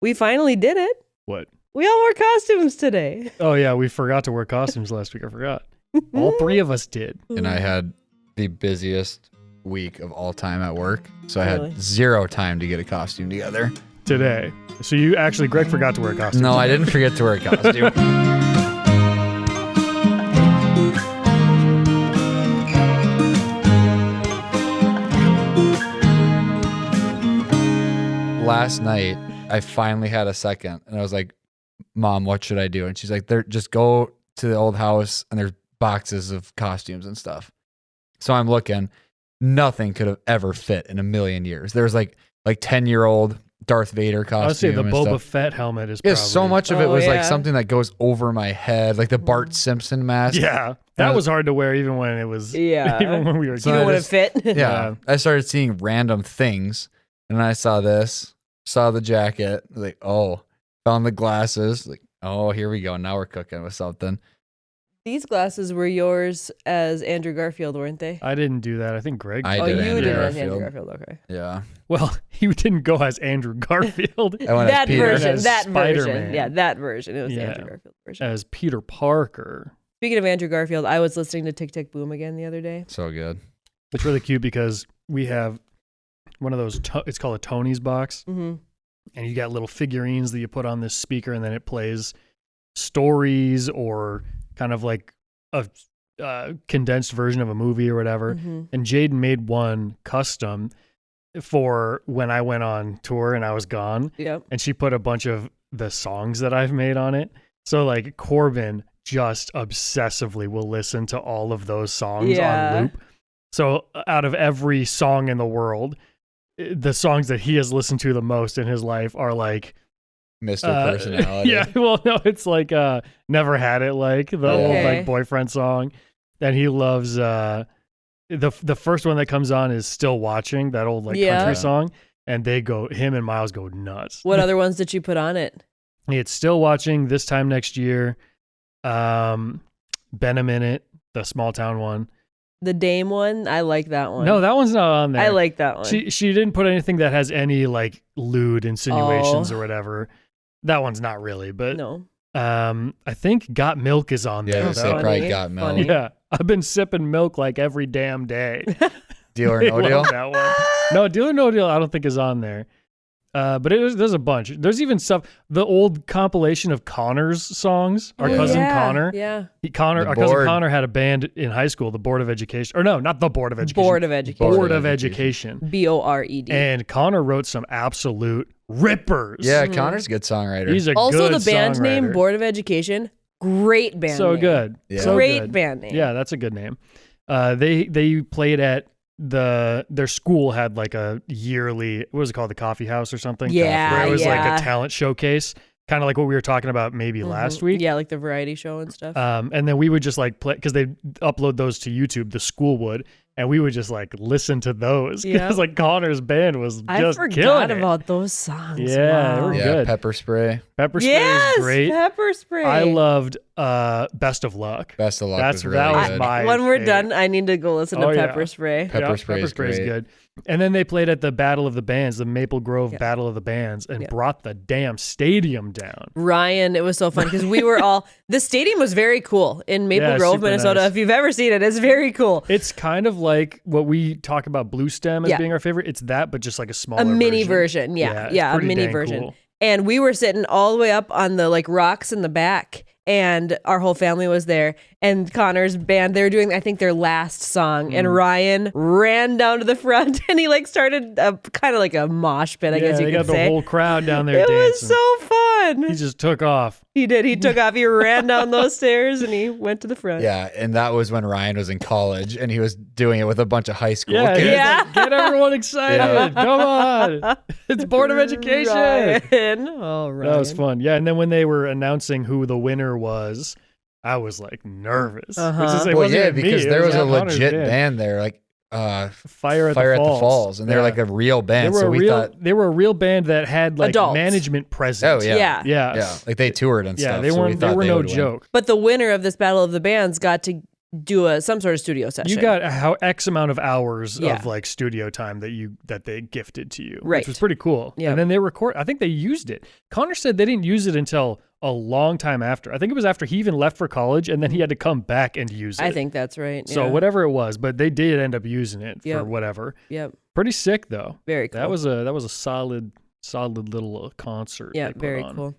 We finally did it. What? We all wore costumes today. Oh, yeah, we forgot to wear costumes last week. I forgot. All three of us did. And I had the busiest week of all time at work. So I had zero time to get a costume together. Today. So Greg forgot to wear a costume. No, I didn't forget to wear a costume. Last night, I finally had a second, and I was like, Mom, what should I do? And she's like, just go to the old house, and there's boxes of costumes and stuff. So I'm looking. Nothing could have ever fit in a million years. There's like 10-year-old Darth Vader costume. I would say the and Boba stuff. Fett helmet is probably... Yeah, so much of it was like something that goes over my head, like the Bart Simpson mask. Yeah, that was hard to wear even when it was... Yeah. Even when we were... So you want to fit? Yeah. I started seeing random things, and I saw this, saw the jacket, like, oh, found the glasses, like, oh, here we go. Now we're cooking with something. These glasses were yours as Andrew Garfield, weren't they? I didn't do that. I think Greg did. I Oh, did you Andrew did it as Garfield. Andrew Garfield, okay. Yeah. Well, he didn't go as Andrew Garfield. I went That as Peter. version, As that version. Spider-Man. Yeah, that version. It was the Yeah. Andrew Garfield version. As Peter Parker. Speaking of Andrew Garfield, I was listening to Tick Tick Boom again the other day. So good. It's really cute because we have one of those, it's called a Tony's box. Mm-hmm. And you got little figurines that you put on this speaker, and then it plays stories or kind of like a condensed version of a movie or whatever. Mm-hmm. And Jaden made one custom for when I went on tour and I was gone. Yep. And she put a bunch of the songs that I've made on it. So like Corbin just obsessively will listen to all of those songs on loop. So out of every song in the world, the songs that he has listened to the most in his life are like Mr. Personality. Yeah, well, no, it's like Never Had It, like the old like boyfriend song. And he loves the first one that comes on is Still Watching, that old like country song. And him and Miles go nuts. What other ones did you put on it? It's Still Watching, This Time Next Year, Been a Minute, the small town one. The Dame one? I like that one. No, that one's not on there. I like that one. She didn't put anything that has any like lewd insinuations or whatever. That one's not really, but no. I think Got Milk is on there. Yeah, they probably Got Milk. Funny. Yeah, I've been sipping milk like every damn day. Deal or No Deal? That one. No, Deal or No Deal I don't think is on there. But there's a bunch. There's even stuff, the old compilation of Connor's songs. Our cousin Connor. Yeah. Our cousin Connor had a band in high school, the Board of Education. Or no, not the Board of Education. Board of Education. Board of Education. BORED. And Connor wrote some absolute rippers. Yeah, Connor's a good songwriter. He's a also, good the band songwriter. name, Board of Education, great band So name. good. Yeah. So Great good. band name. Yeah, that's a good name. They played at their school had like a yearly, what was it called, the coffee house or something? Yeah, where it was like yeah. a talent showcase, kind of like what we were talking about maybe last week. Yeah, like the variety show and stuff. And then we would just like play, because they upload those to YouTube, the school would, and we would just like listen to those because like Connor's band was just I forgot killing about those songs. Yeah, they Wow. were good. Pepper Spray. Pepper Spray Yes, is great. Pepper Spray. I loved Best of Luck. Best of Luck That was really was good. my when we're favorite. done, I need to go listen to Oh, yeah. Pepper Spray. Pepper Spray is Spray's great. good. And then they played at the Battle of the Bands, the Maple Grove Battle of the Bands, and brought the damn stadium down. Ryan, it was so fun because we were all, the stadium was very cool in Maple Grove, super Minnesota. nice. If you've ever seen it, it's very cool. It's kind of like what we talk about Blue Stem as being our favorite. It's that, but just like a smaller A mini version. it's Yeah, a pretty mini dang version. cool. And we were sitting all the way up on the like rocks in the back, and our whole family was there. And Connor's band, they were doing, I think, their last song. And Ryan ran down to the front, and he like started kind of like a mosh pit, I guess you they could got say. the whole crowd down there It dancing. was so fun. He just took off. He did. He took off. He ran down those stairs, and he went to the front. Yeah, and that was when Ryan was in college, and he was doing it with a bunch of high school Yeah, kids. Yeah. like, get everyone excited. Come on. It's Board of Education. Ryan. Oh, Ryan. That was fun. Yeah, and then when they were announcing who the winner was, I was like nervous. Uh-huh. Which is, it Well, wasn't yeah, even me, because it there was a Connor's legit band. band there, like Fire at the Falls, and they're like a real band. They were So a we real, thought, they were a real band that had like Adults. management presence. oh yeah, Yeah. yeah, like they toured and yeah. stuff. They so we weren't. They thought were they no would win. joke. But the winner of this Battle of the Bands got to do some sort of studio session. You got how X amount of hours Yeah. of like studio time that they gifted to you, Right. which was pretty cool. Yep. And then they I think they used it. Connor said they didn't use it until a long time after. I think it was after he even left for college, and then he had to come back and use it. I think that's right. So yeah. whatever it was, but they did end up using it for Yep. whatever. Yep. Pretty sick though. Very cool. That was a solid little concert. Yeah, they put very on. cool.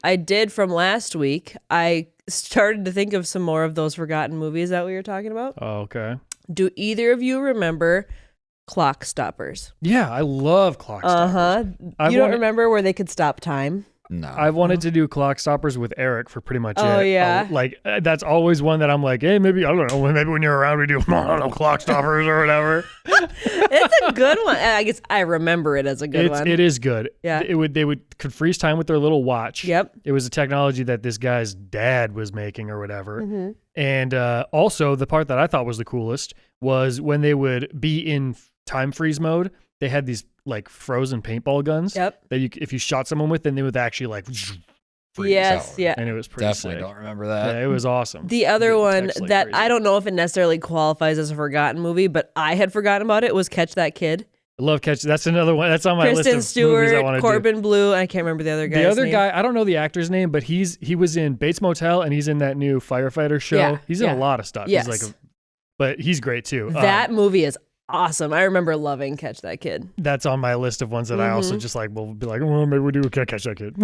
I did from last week. I started to think of some more of those forgotten movies that we were talking about. Oh, okay. Do either of you remember Clock Stoppers? Yeah, I love Clock Stoppers. You don't remember where they could stop time? No. I've wanted to do Clock Stoppers with Eric for pretty much Oh, it. yeah. That's always one that I'm like, hey, maybe, I don't know, maybe when you're around we do, I don't know, Clock Stoppers or whatever. It's a good one. I guess I remember it as a good one. It is good. Yeah. They could freeze time with their little watch. Yep. It was a technology that this guy's dad was making or whatever. Mm-hmm. And also the part that I thought was the coolest was when they would be in time freeze mode, they had these like frozen paintball guns Yep. that if you shot someone with, then they would actually like freeze. Yes. out. Yeah. And it was pretty Definitely sick. don't remember that. Yeah, it was awesome. The other Getting one texts like that crazy. I don't know if it necessarily qualifies as a forgotten movie, but I had forgotten about it was Catch That Kid. I love Catch. That's another one. That's on my Kristen list of movies I Stewart, want to do. Corbin Blue. I can't remember the other guy. The other guy, I don't know the actor's name, but he was in Bates Motel and he's in that new firefighter show. Yeah, He's in yeah. a lot of stuff. Yes. But he's great too. That movie is awesome. I remember loving Catch That Kid. That's on my list of ones that I also Mhm. just like. Will be like, well, maybe we do Catch That Kid.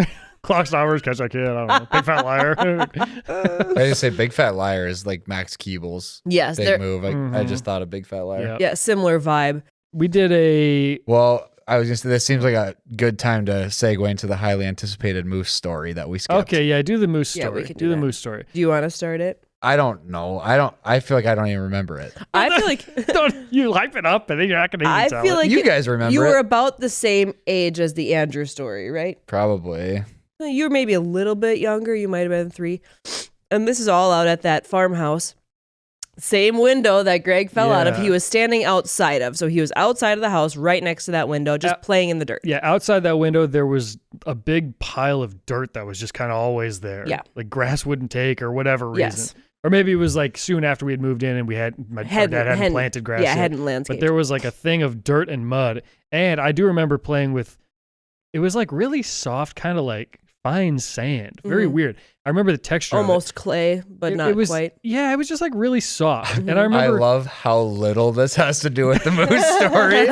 Clock Stoppers, Catch That Kid. I don't know. Big Fat Liar. I just say Big Fat Liar is like Max Keeble's Yes, big they're move. I Mhm. just thought of Big Fat Liar. Yeah. similar vibe. We did a. Well, I was gonna say this seems like a good time to segue into the highly anticipated moose story that we skipped. Okay, yeah, do the moose Yeah, we story. can do do the that. moose story. Do you want to start it? I don't know. I feel like I don't even remember it. I feel like Don't you hype it up and then you're not going to I even tell feel it. like You guys remember you were it? about the same age as the Andrew story, right? Probably. You were maybe a little bit younger. You might have been 3. And this is all out at that farmhouse. Same window that Greg fell out of. Yeah. He was standing outside of. So he was outside of the house, right next to that window, just playing in the dirt. Yeah, outside that window, there was a big pile of dirt that was just kind of always there. Yeah. Like grass wouldn't take or whatever reason. Yes. Or maybe it was like soon after we had moved in and our dad hadn't planted grass Yeah, yet. hadn't landscaped. But there was like a thing of dirt and mud. And I do remember playing with, it was like really soft, kind of like fine sand. Very Mhm. weird. I remember the texture. Almost clay, but of it. not It was, quite. Yeah, it was just like really soft. And I I remember. love how little this has to do with the moose story.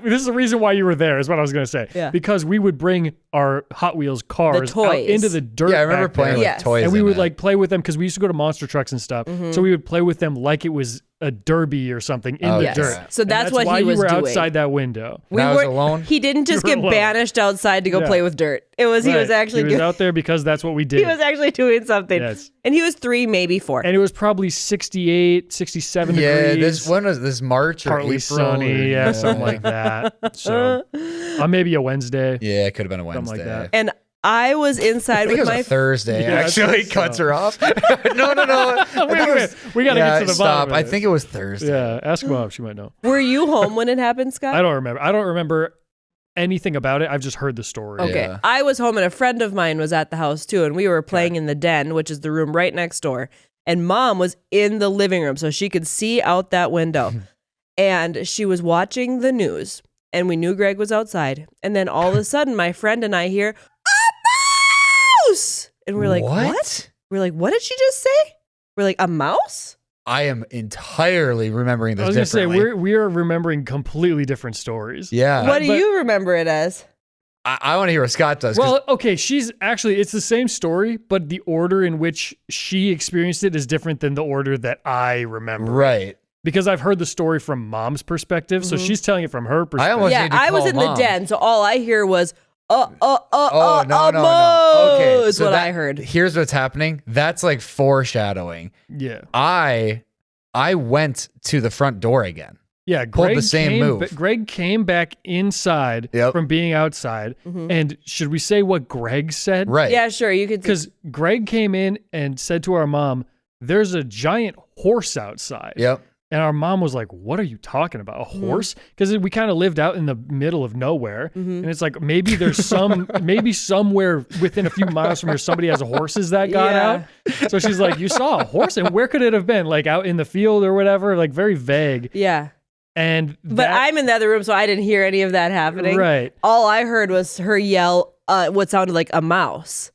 This is the reason why you were there, is what I was going to say. Yeah. Because we would bring our Hot Wheels cars out toys. into the dirt. Yeah, I remember back there. playing with Yes. toys. And we in would it. like play with them because we used to go to monster trucks and stuff. So we would play with them like it was a derby or something in Oh, the yes. dirt. So And that's what why he was you were doing. outside that window. And I was alone? He didn't just You were get alone. banished outside to go Yeah. play with dirt. He was Right. actually he was doing. out there because that's what we did. He was actually doing something. Yes. And he was 3, maybe 4. And it was probably 68, 67 Yeah, degrees. when was this March or partly April? sunny, yeah, something like that. So maybe a Wednesday. Yeah, it could have been a Something Wednesday. like that. And I was I inside think with it was my a Thursday. Yeah, actually, so. cuts her off. no. I think it was- We got to yeah, get to the stop. bottom of I it. think it was Thursday. Yeah, ask Mom. She might know. Were you home when it happened, Scott? I don't remember anything about it. I've just heard the story. Okay. Yeah. I was home and a friend of mine was at the house too, and we were playing in the den, which is the room right next door. And Mom was in the living room so she could see out that window. And she was watching the news, and we knew Greg was outside. And then all of a sudden, my friend and I hear, "A mouse!" And we're like, what? We're like, what did she just say? We're like, a mouse? I am entirely remembering this I was gonna say differently. we are remembering completely different stories. Yeah. What do but- you remember it as? I want to hear what Scott does. 'cause Well, okay, it's the same story, but the order in which she experienced it is different than the order that I remember. right. Because I've heard the story from Mom's perspective, so she's telling it from her perspective. almost Yeah, need to I was call in the Mom. den, so all I hear was, Oh, no. mouse, Okay. is so what that- I heard. Here's what's happening. That's like foreshadowing. Yeah. I went to the front door again. Yeah, Pulled Greg the same came, move. but Greg came back inside Yep. from being outside. And should we say what Greg said? Right. Yeah, sure, you could. Because Greg came in and said to our mom, there's a giant horse outside. Yep. And our mom was like, what are you talking about? A horse? Because we kind of lived out in the middle of nowhere. And it's like, maybe there's maybe somewhere within a few miles from here, somebody has horses that got out. So she's like, you saw a horse? And where could it have been? Like out in the field or whatever? Like very vague. Yeah. But I'm in the other room, so I didn't hear any of that happening. Right. All I heard was her yell, what sounded like a mouse.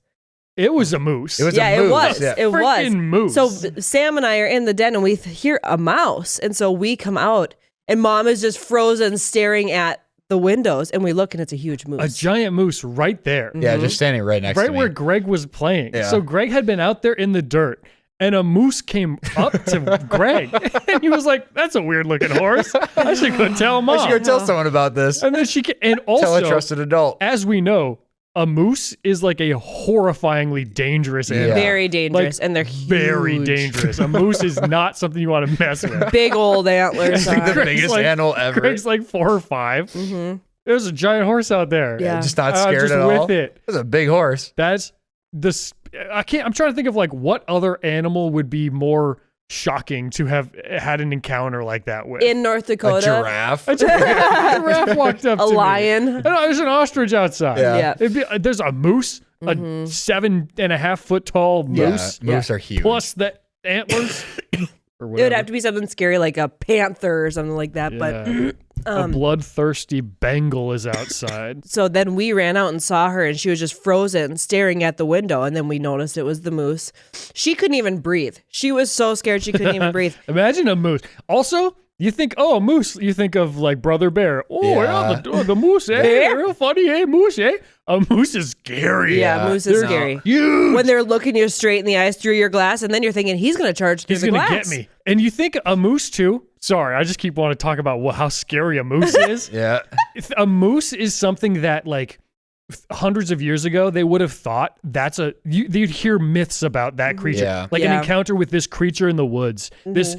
It was a moose. It was yeah, a moose. it was. Yeah. It was. Freaking moose. So Sam and I are in the den and we hear a mouse. And so we come out and Mom is just frozen staring at the windows. And we look and it's a huge moose. A giant moose right there. Yeah, just standing right next to me. Right where Greg was playing. Yeah. So Greg had been out there in the dirt and a moose came up to Greg. And he was like, that's a weird looking horse. I should go tell Mom. I should go tell someone about this. And then and Tell a also, trusted adult. as we know, a moose is like a horrifyingly dangerous animal. Yeah. Very dangerous. Like, And they're huge. Very dangerous. A moose is not something you want to mess with. Big old antlers. I think the on. biggest like- animal ever. Greg's like 4 or 5. There's a giant horse out there. Yeah. Just not scared just at with all. it. That's a big horse. That's this. I'm trying to think of like what other animal would be more shocking to have had an encounter like that with. In North A Dakota. giraffe. A giraffe walked up A to me. lion. No, there's an ostrich outside. Yeah. Yeah. There's a moose, a 7.5 foot tall moose, Yeah, moose are huge. plus the antlers. Or It would whatever. have to be something scary like a panther or something like that. Yeah. But A bloodthirsty Bengal is outside. so then we ran out and saw her and she was just frozen staring at the window. And then we noticed it was the moose. She couldn't even breathe. She was so scared she couldn't even breathe. Imagine a moose. Also, you think, oh, a moose, you think of like Brother Bear. Oh, Yeah. the moose, eh? Bear? Real funny, eh? Moose, eh? A moose is scary. Yeah, moose is scary. Huge. When they're looking you straight in the eyes through your glass, and then you're thinking he's going to charge through He's the going to glass. get me. And you think a moose too. Sorry, I just keep wanting to talk about how scary a moose is. Yeah. A moose is something that like hundreds of years ago, they would have thought they'd hear myths about that creature. Yeah. Like Yeah. an encounter with this creature in the woods. This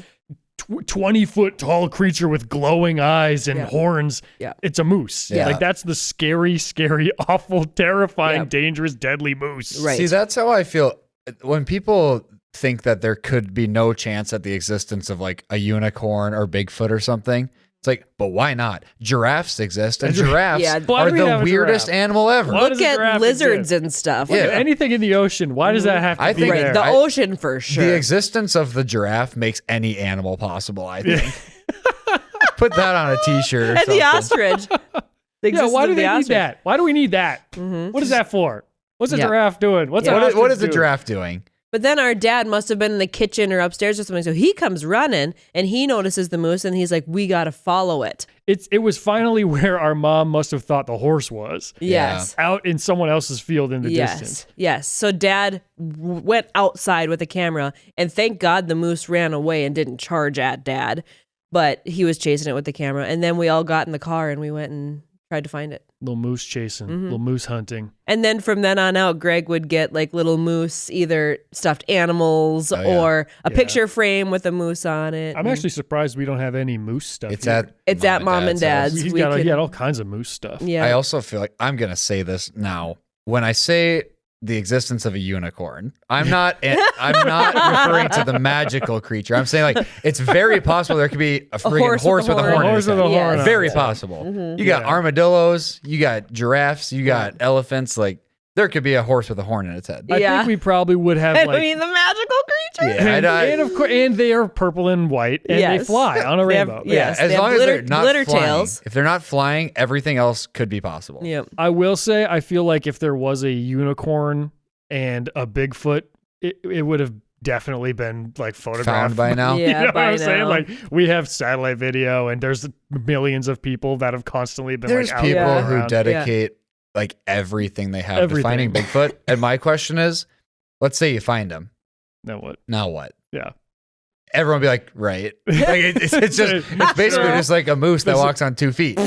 20-foot tall creature with glowing eyes and horns. Yeah. It's a moose. Yeah. Like that's the scary, awful, terrifying, Yeah. dangerous, deadly moose. Right. See, that's how I feel when people think that there could be no chance at the existence of like a unicorn or Bigfoot or something. It's like, but why not? Giraffes exist, and giraffes Yeah. Why are do we the have a weirdest giraffe? animal ever. Why Look does a at giraffe lizards exist? and stuff. Yeah. Anything in the ocean, why does that have to I be think- there? Right. The I- ocean for sure. The existence of the giraffe makes any animal possible, I think. Put that on a t-shirt or and something. the ostrich. The Yeah, existence why do of the they need ostrich. that? Why do we need that? What is that for? What's a Yeah. giraffe doing? What's Yeah. an What is ostrich the doing? giraffe doing? But then our dad must have been in the kitchen or upstairs or something. So he comes running and he notices the moose and he's like, we got to follow it. It was finally where our mom must have thought the horse was. Yes. Out in someone else's field in the Yes. distance. Yes. So dad went outside with the camera and thank God the moose ran away and didn't charge at dad. But he was chasing it with the camera. And then we all got in the car and we went and tried to find it. Little moose chasing, little moose hunting. And then from then on out, Greg would get like little moose, either stuffed animals yeah. or a picture frame with a moose on it. I'm actually surprised we don't have any moose stuff. It's here. at Mom and Dad's. He's we got could- he had all kinds of moose stuff. Yeah. I also feel like I'm going to say this now. When I say the existence of a unicorn, I'm not referring to the magical creature. I'm saying like it's very possible there could be a freaking horse with a horn. in Horse its with head. a horn. on Very it. possible. You got armadillos, you got giraffes, you got elephants. Like there could be a horse with a horn in its head. I Yeah. think we probably would have I like. mean, the magical creature. Yeah, and of course, and they are purple and white, and they Yes. fly on a They have- rainbow. yes. as they have long as glitter- they're not glitter flying. tails. If they're not flying, everything else could be possible. Yep. I will say, I feel like if there was a unicorn and a Bigfoot, it would have definitely been like photographed Found by now. Yeah, you know what by I'm saying? now. Like we have satellite video, and there's millions of people that have constantly been There's like out people Yeah. and who around. dedicate like everything they have Everything. to finding Bigfoot. And my question is, let's say you find him. Now what? Now what? Yeah. Everyone be like, right. Like it's basically Sure. just like a moose that This- walks on 2 feet.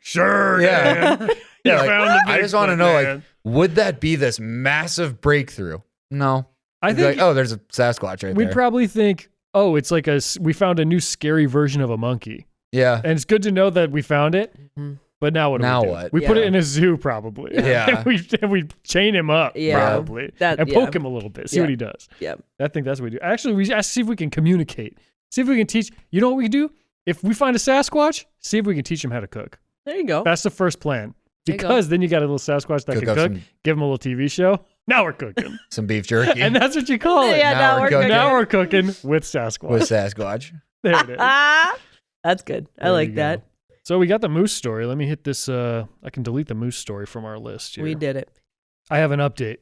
Sure. Yeah. man. Yeah, You like, found the I just want to Bigfoot, know, man. like, would that be this massive breakthrough? No. I It'd be think like, oh, there's a Sasquatch right we'd there. probably think, oh, it's like we found a new scary version of a monkey, Yeah. and it's good to know that we found it. Mhm. But now what? Do Now we do? what? We put it Yeah. in a zoo, probably. Yeah. we chain him up, Yeah. probably, That- and yeah. poke him a little bit, see Yeah. what he does. Yep. I think that's what we do. Actually, we have to see if we can communicate See if we can teach. You know what we can do? If we find a Sasquatch, see if we can teach him how to cook. There you go. That's the first plan. There you go. Because then you got a little Sasquatch that Cook can up cook. some- Give him a little TV show. Now we're cooking. Some beef jerky. And that's what you call it. Yeah, now we're cooking. Now we're cooking with Sasquatch. with Sasquatch. There it is. That's good. I There like you that. go. So we got the moose story. Let me hit this. I can delete the moose story from our list here. We did it. I have an update.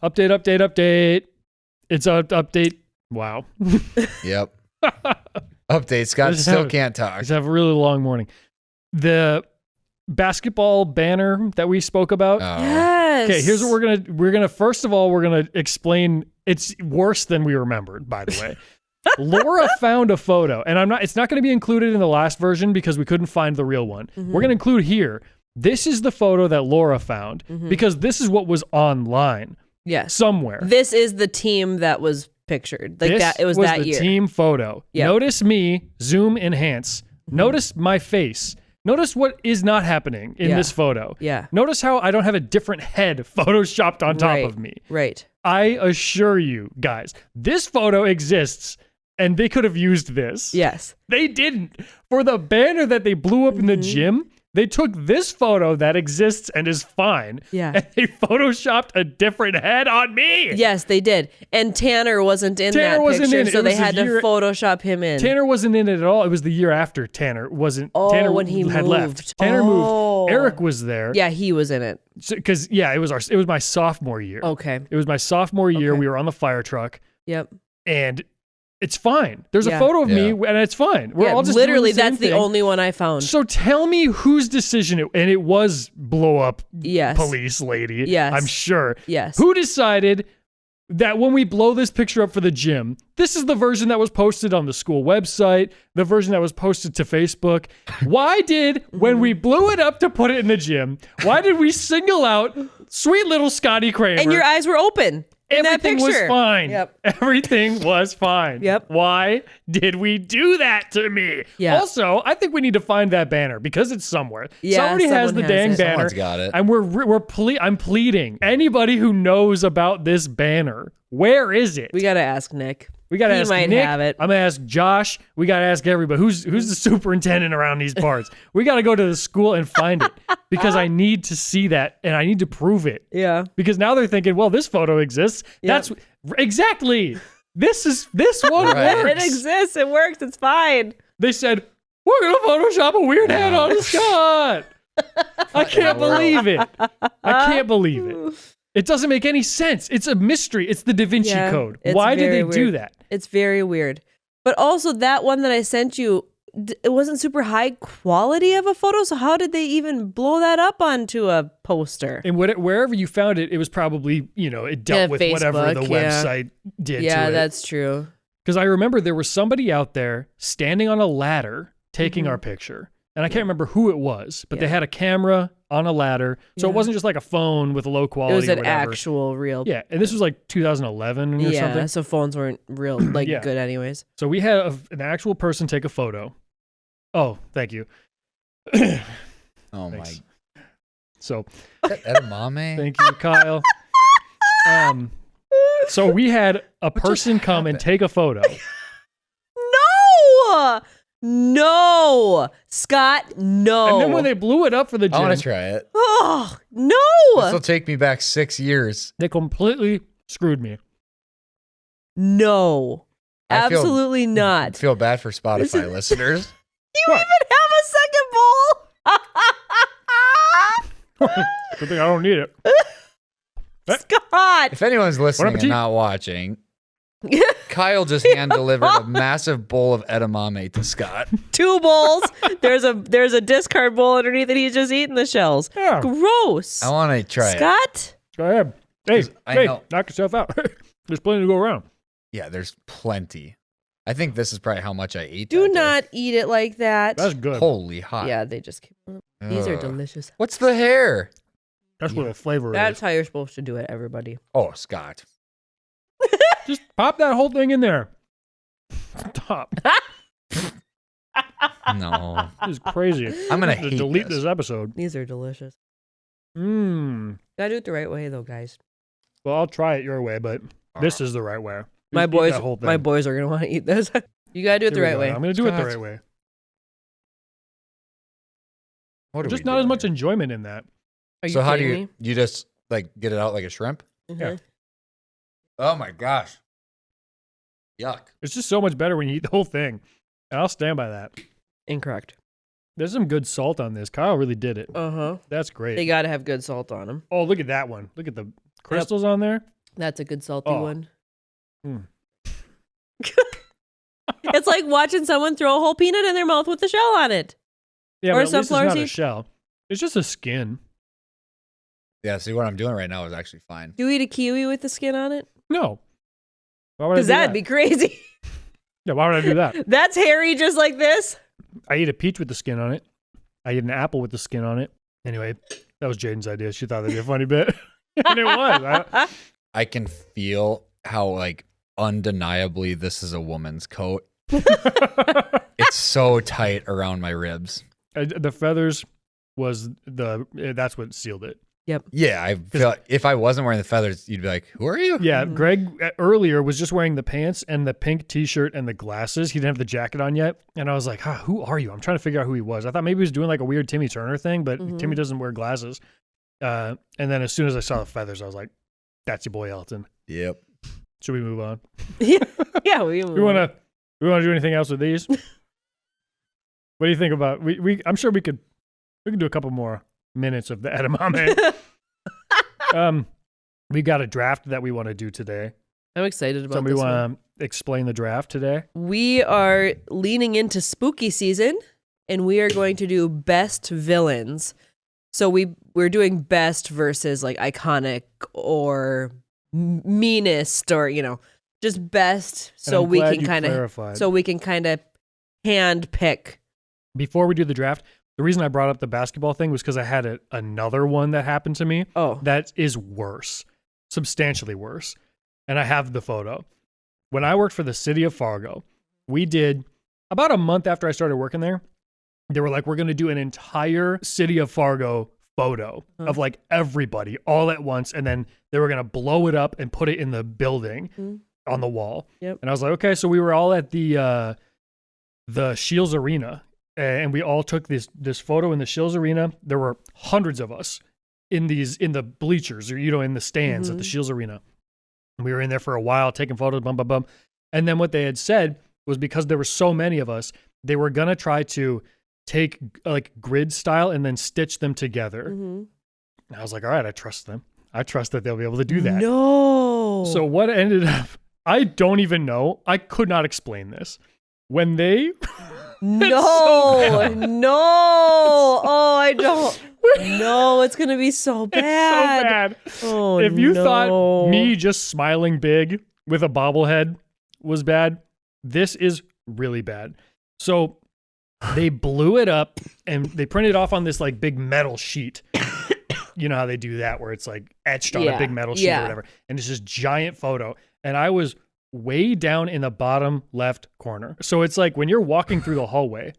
Update. It's an update. Wow. Yep. Update. Scott Just still have- can't talk. Just have a really long morning. The basketball banner that we spoke about. Oh. Yes. Okay, here's what we're gonna first of all, we're gonna explain. It's worse than we remembered, by the way. Laura found a photo, and it's not gonna be included in the last version because we couldn't find the real one. Mhm. We're gonna include here. This is the photo that Laura found because this is what was online Yes. somewhere. This is the team that was pictured. Like This that. It was that the year. team photo. Yep. Notice me, zoom, enhance. Notice my face. Notice what is not happening in Yeah. this photo. Yeah. Notice how I don't have a different head photoshopped on top Right. of me. Right. I assure you guys, this photo exists and they could have used this. Yes. They didn't. For the banner that they blew up in the gym, they took this photo that exists and is fine. Yeah. And they photoshopped a different head on me. Yes, they did. And Tanner wasn't in Tanner that wasn't picture, in it. so It they was the had to year- Photoshop him in. Tanner wasn't in it at all. It was the year after Tanner wasn't. Oh, Tanner when he had moved. left. Tanner Oh. moved. Eric was there. Yeah, he was in it. Because it was my sophomore year. Okay. It was my sophomore year. Okay. We were on the fire truck, Yep. and it's fine. There's a Yeah. photo of me, Yeah. and it's fine. We're Yeah, all just literally, doing the same that's the thing. only one I found. So tell me whose decision and it was blow up Yes. police lady. Yes. I'm sure. Yes. Who decided that when we blow this picture up for the gym, this is the version that was posted on the school website, the version that was posted to Facebook. Why did, when we blew it up to put it in the gym, why did we single out sweet little Scotty Cramer? And your eyes were open in that Everything picture. was fine. Yep. Everything was fine. Yep. Why did we do that to me? Yeah. Also, I think we need to find that banner because it's somewhere. Yeah, Somebody has someone the has dang it. banner. Someone's got it. And I'm pleading. Anybody who knows about this banner, where is it? We got to ask Nick. We gotta He ask might Nick. have it. I'm gonna ask Josh. We gotta ask everybody. Who's the superintendent around these parts? We gotta go to the school and find it because I need to see that and I need to prove it. Yeah. Because now they're thinking, well, this photo exists. Yep. That's exactly. This one Right. works. It exists. It works. It's fine. They said we're gonna Photoshop a weird head on Scott. I can't believe it. I can't believe it. It doesn't make any sense. It's a mystery. It's the Da Vinci Yeah, Code. it's Why did very they do weird. that? It's very weird. But also that one that I sent you, it wasn't super high quality of a photo. So how did they even blow that up onto a poster? And wherever you found it, it was probably, it dealt Yeah, with whatever the Facebook, yeah. website did Yeah, to it. that's true. Because I remember there was somebody out there standing on a ladder taking Mhm. our picture. And I can't remember who it was, but they Yeah. had a camera on a ladder. So it Yeah. wasn't just like a phone with a low quality It was or an whatever. actual real. Yeah, and this was like 2011 or Yeah, something. so phones weren't real, like Yeah. good anyways. So we had an actual person take a photo. Oh, thank you. Oh Thanks. my. So Edamame? thank you, Kyle. So we had a person come and happened? take a photo. No! No! Scott, no. And then when they blew it up for the I want gym, to try it. Oh, This no! will take me back 6 years. they completely screwed me. No. I feel- Absolutely I not. feel bad for This Spotify is- listeners. You What? even have a second bowl? Good thing I don't need it. Scott! If anyone's listening and appetit. not watching, Kyle just hand delivered a massive bowl of edamame to Scott. 2 bowls. There's a discard bowl underneath it. He's just eating the shells. Yeah. Gross. I want to try it. Scott? Go ahead. Hey, 'Cause I know- knock yourself out. There's plenty to go around. Yeah, there's plenty. I think this is probably how much I ate. Do that day. not eat it like that. That's good. Holy hot. Yeah, they just keep. These are Ugh. delicious. What's the hair? That's where the flavor That's is. how you're supposed to do it, everybody. Oh, Scott. Just pop that whole thing in there. Stop. No. This is crazy. I'm going to I'm gonna hate delete this. this episode. These are delicious. Mmm. Gotta do it the right way, though, guys. Well, I'll try it your way, but this is the right way. My Just eat boys, that whole thing. my boys are gonna want to eat this. You gotta do it the Here we right go. way. I'm gonna do it the God. right way. What are Just we not as doing much here? enjoyment in that. Are you So how do kidding you you just like get it out like a shrimp? me? Yeah. Mhm. Oh my gosh. Yuck. It's just so much better when you eat the whole thing. And I'll stand by that. Incorrect. There's some good salt on this. Kyle really did it. Uh-huh. That's great. They gotta have good salt on them. Oh, look at that one. Look at the crystals on there. That's a good salty Oh. one. Mm. It's like watching someone throw a whole peanut in their mouth with the shell on it. Yeah, Or but at least it's sunflower not a seed. shell. It's just a skin. Yeah, see what I'm doing right now is actually fine. Do you eat a kiwi with the skin on it? No. Why would I do Because that'd that? be crazy. Yeah, why would I do that? That's hairy just like this. I eat a peach with the skin on it. I eat an apple with the skin on it. Anyway, that was Jaden's idea. She thought that'd be a funny bit. And it was. I can feel how like undeniably this is a woman's coat. It's so tight around my ribs. The feathers was that's what sealed it. Yeah, I feel if I wasn't wearing the feathers, you'd be like, "Who are you?" Yeah, Mhm. Greg earlier was just wearing the pants and the pink t-shirt and the glasses. He didn't have the jacket on yet. And I was like, who are you? I'm trying to figure out who he was. I thought maybe he was doing like a weird Timmy Turner thing, but Mhm. Timmy doesn't wear glasses. And then as soon as I saw the feathers, I was like, that's your boy Elton. Yep. Should we move on? Yeah, we We wanna do anything else with these? What do you think about I'm sure we could do a couple more minutes of the edamame. We got a draft that we want to do today. I'm excited about Somebody this one. want to explain the draft today? We are leaning into spooky season, and we are going to do best villains. So we're doing best versus like iconic or meanest, or just best. And So I'm we glad can you kind of clarified. hand pick. Before we do the draft, the reason I brought up the basketball thing was because I had another one that happened to me Oh, that is worse, substantially worse. And I have the photo. When I worked for the city of Fargo, we did about a month after I started working there. They were like, we're going to do an entire city of Fargo photo of like everybody all at once. And then they were going to blow it up and put it in the building on the wall. Yep. And I was like, okay, so we were all at the Shields Arena. And we all took this photo in the Shields Arena. There were hundreds of us in the bleachers or, in the stands at the Shields Arena. And we were in there for a while taking photos, bum, bum, bum. And then what they had said was because there were so many of us, they were going to try to take like grid style and then stitch them together. And I was like, all right, I trust them. I trust that they'll be able to do that. No. So what ended up, I don't even know. I could not explain this. When they... No, no. Oh, I don't. No, it's going to be so bad. It's so bad. Oh, If you no. thought me just smiling big with a bobblehead was bad, this is really bad. So they blew it up and they printed it off on this like big metal sheet. You know how they do that where it's like etched on a big metal sheet or whatever. And it's this giant photo. And I was way down in the bottom left corner. So it's like when you're walking through the hallway,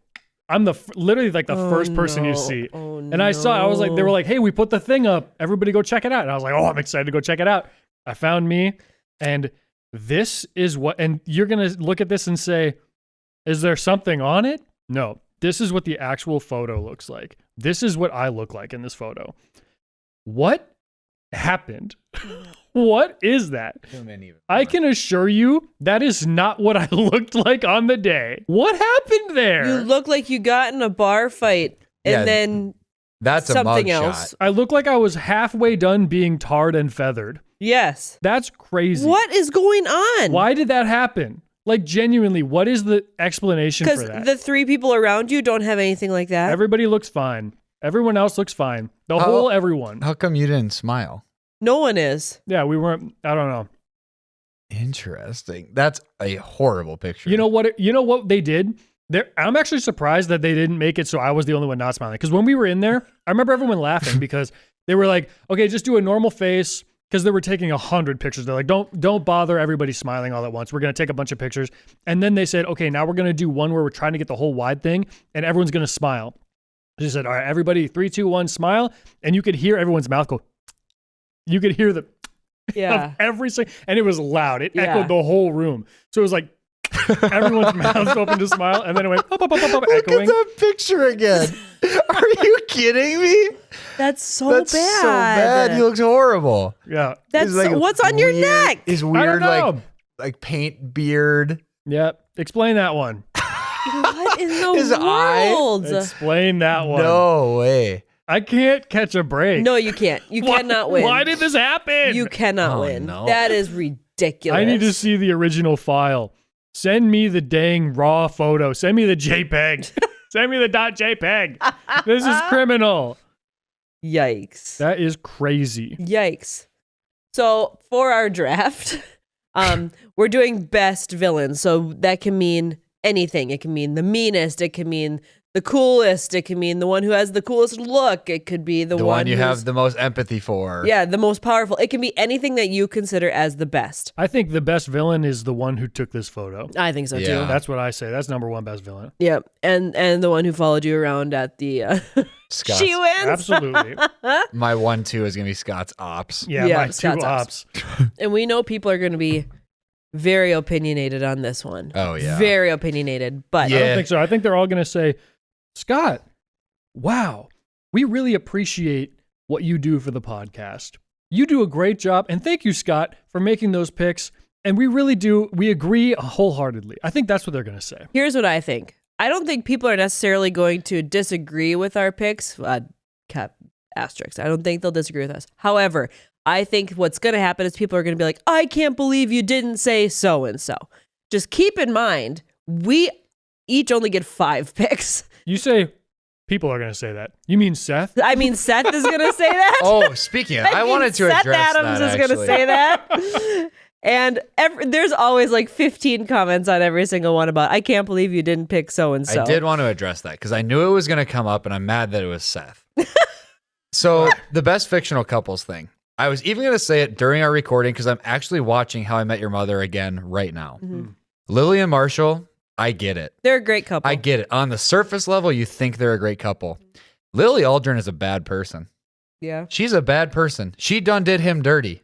I'm literally like the first person you see. Oh, and I saw, I was like, they were like, hey, we put the thing up. Everybody go check it out. And I was like, oh, I'm excited to go check it out. I found me. And this is what, and you're going to look at this and say, is there something on it? No, this is what the actual photo looks like. This is what I look like in this photo. What happened? What is that? I can assure you that is not what I looked like on the day. What happened there? You look like you got in a bar fight and Yeah, then That's something a mug else. shot. I look like I was halfway done being tarred and feathered. Yes. That's crazy. What is going on? Why did that happen? Like, genuinely, what is the explanation for Because that? the three people around you don't have anything like that. Everybody looks fine. Everyone else looks fine. The How- whole everyone. How come you didn't smile? No one is. Yeah, we weren't. I don't know. Interesting. That's a horrible picture. You know what they did? I'm actually surprised that they didn't make it so I was the only one not smiling. Because when we were in there, I remember everyone laughing because they were like, okay, just do a normal face. Because they were taking 100 pictures. They're like, don't bother everybody smiling all at once. We're going to take a bunch of pictures. And then they said, okay, now we're going to do one where we're trying to get the whole wide thing and everyone's going to smile. She said, all right, everybody, 3, 2, 1, smile. And you could hear everyone's mouth go. You could hear the Yeah. of every single, and it was loud. It Yeah. echoed the whole room. So it was like, Everyone's mouths open to smile, and then it went up, Look at echoing. that picture again. Are you kidding me? That's so That's bad. so bad. He looks horrible. Yeah. That's He's like what's on your weird- neck. His I weird don't know. like paint beard. Yep. Explain that one. What in the His eye? world? Explain that one. No way. I can't catch a break. No, you can't. You cannot win. Why did this happen? You cannot Oh, win. no. That is ridiculous. I need to see the original file. Send me the dang raw photo. Send me the JPEG. Send me the .jpeg. This is criminal. Yikes. That is crazy. Yikes. So for our draft, we're doing best villain. So that can mean anything. It can mean the meanest. It can mean the coolest. It can mean the one who has the coolest look. It could be the one you who's- have the most empathy for. Yeah, the most powerful. It can be anything that you consider as the best. I think the best villain is the one who took this photo. I think so Yeah. too. That's what I say. That's number one best villain. Yeah, and the one who followed you around at the Scott's, she wins. Absolutely. My 1-2 is gonna be Scott's ops. Yeah, Yeah, my two Scott's ops. And we know people are going to be very opinionated on this one. Oh yeah. Very opinionated, but I Yeah. don't think so. I think they're all going to say, Scott, wow, we really appreciate what you do for the podcast. You do a great job. And thank you, Scott, for making those picks. And we really do. We agree wholeheartedly. I think that's what they're going to say. here's what I think. I don't think people are necessarily going to disagree with our picks. Cap asterisk. I don't think they'll disagree with us. However, I think what's going to happen is people are going to be like, I can't believe you didn't say so and so. Just keep in mind, we each only get 5 picks. You say people are going to say that. You mean Seth? I mean, Seth is going to say that. Oh, speaking of, I mean, wanted to Seth address Adams that. is going to say that. And there's always like 15 comments on every single one about, I can't believe you didn't pick so and so. I did want to address that because I knew it was going to come up, and I'm mad that it was Seth. So the best fictional couples thing. I was even going to say it during our recording because I'm actually watching How I Met Your Mother again right now. Mhm. Lily and Marshall, I get it. They're a great couple. I get it. On the surface level, you think they're a great couple. Lily Aldrin is a bad person. Yeah. She's a bad person. She done did him dirty.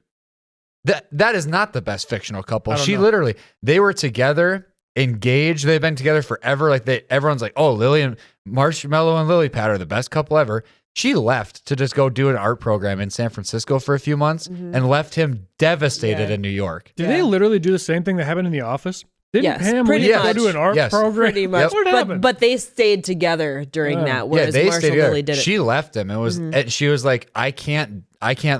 That is not the best fictional couple. I don't She know. literally, they were together, engaged. They've been together forever. Like everyone's like, oh, Lily and Marshmallow and Lily Pad are the best couple ever. She left to just go do an art program in San Francisco for a few months and left him devastated Yeah. in New York. Did Yeah. they literally do the same thing that happened in The Office? Didn't Yes, Pam pretty leave to go much. do an art Yes. program? Pretty much. What happened? But they stayed together during Oh. that, whereas yeah, they Marshall stayed together. Lily didn't. She left him. It was, and she was like, I can't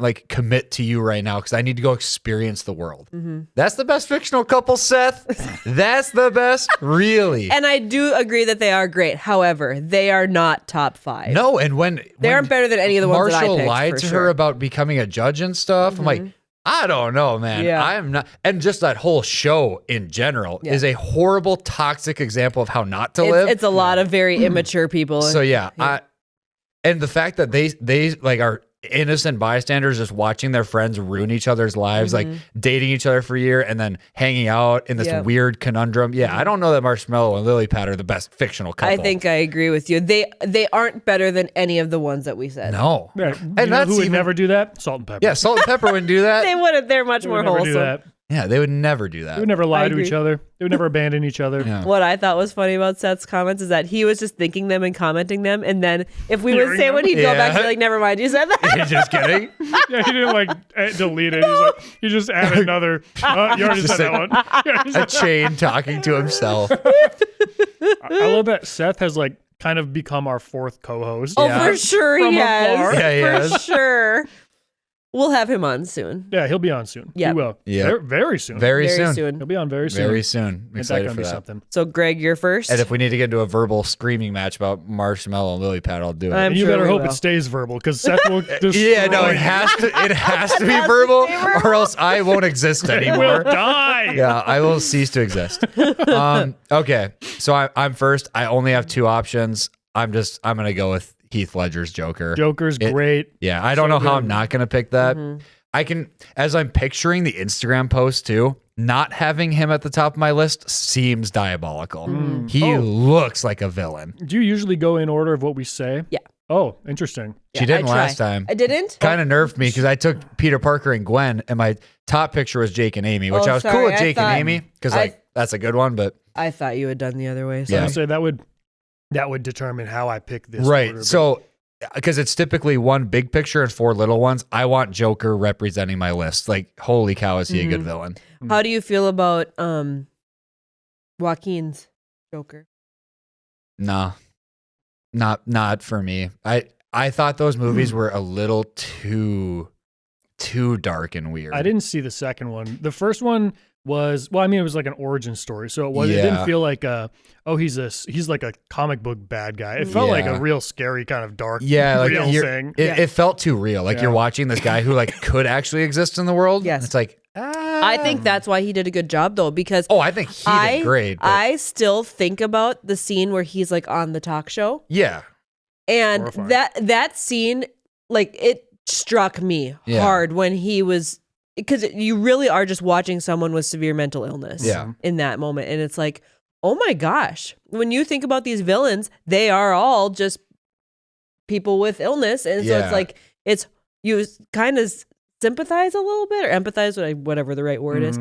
like commit to you right now because I need to go experience the world. That's the best fictional couple, Seth. That's the best, really. And I do agree that they are great. However, they are not top 5. No, and when They aren't better than any of the ones that I Marshall picked, lied for to sure. her about becoming a judge and stuff, I'm like, I don't know, man. Yeah. I'm not. And just that whole show in general Yeah. is a horrible, toxic example of how not to live. It's a lot of very immature people. So yeah, and the fact that they like are innocent bystanders just watching their friends ruin each other's lives, like dating each other for a year and then hanging out in this Yep. weird conundrum. Yeah, I don't know that Marshmallow and Lily Pad are the best fictional couple. I think I agree with you. They aren't better than any of the ones that we said. no. Yeah, And you know that's who would even- never do that? Salt and pepper. Yeah, Salt and Pepper wouldn't do They that. wouldn't. They're much They more would never do wholesome. that. Yeah, they would never do They that. would never lie I to agree. each other. They would never abandon each other. Yeah. What I thought was funny about Seth's comments is that he was just thinking them and commenting them, and then if we would Hearing say them? what, he'd go back and be Yeah. like, "Never mind, you said that." You're just kidding. Yeah, he didn't like delete it. He's like, he just added another. You already said that one. You already A said- chain talking to himself. I love that Seth has like kind of become our fourth co-host. Oh, Yeah. for sure From he afar. has. Yeah, he for has. sure. We'll have him on soon. Yeah, he'll be on soon. Yeah. He will. Yeah. Very soon. Very, Very soon. He'll be on very soon. Very soon. I'm Ain't that excited gonna for be that. something? So, Greg, you're first. And if we need to get into a verbal screaming match about Marshmallow and Lily Pad, I'll do it. I'm And you sure better we hope will. it stays verbal because Seth will destroy yeah, no, it you. has to. It has to be has to verbal, stay verbal. or else I won't exist It will anymore. die. Yeah, I will cease to exist. Okay, so I'm first. I only have 2 options. I'm gonna go with Heath Ledger's Joker. Joker's great. Yeah, I don't know how I'm not gonna pick that. I can, as I'm picturing the Instagram post too, not having him at the top of my list seems diabolical. He looks like a villain. Do you usually go in order of what we say? Yeah. Oh, interesting. She I didn't try. last time. I didn't? Kind of nerfed me because I took Peter Parker and Gwen, and my top picture was Jake and Amy, which Oh, I was cool sorry, with I Jake and thought- Amy because I that's a good one. But I thought you had done the other way. So. Yeah. So that would determine how I pick this. right. Order, So because it's typically one big picture and 4 little ones, I want Joker representing my list. Like, holy cow, is he a good villain? How do you feel about Joaquin's Joker? Nah, not for me. I thought those movies were a little too dark and weird. I didn't see the second one. The first one was, well, I mean, it was like an origin story. So it didn't feel like he's like a comic book bad guy. It felt like a real scary kind of dark real thing. It felt too real. Like you're watching this guy who like could actually exist in the world. Yes. It's like, I think that's why he did a good job though, because I think he did great. But I still think about the scene where he's like on the talk show. yeah. And Horrifying. that scene, like it struck me hard when he was, because you really are just watching someone with severe mental illness in that moment. And it's like, oh my gosh, when you think about these villains, they are all just people with illness. And so it's like, you kind of sympathize a little bit or empathize, whatever the right word is.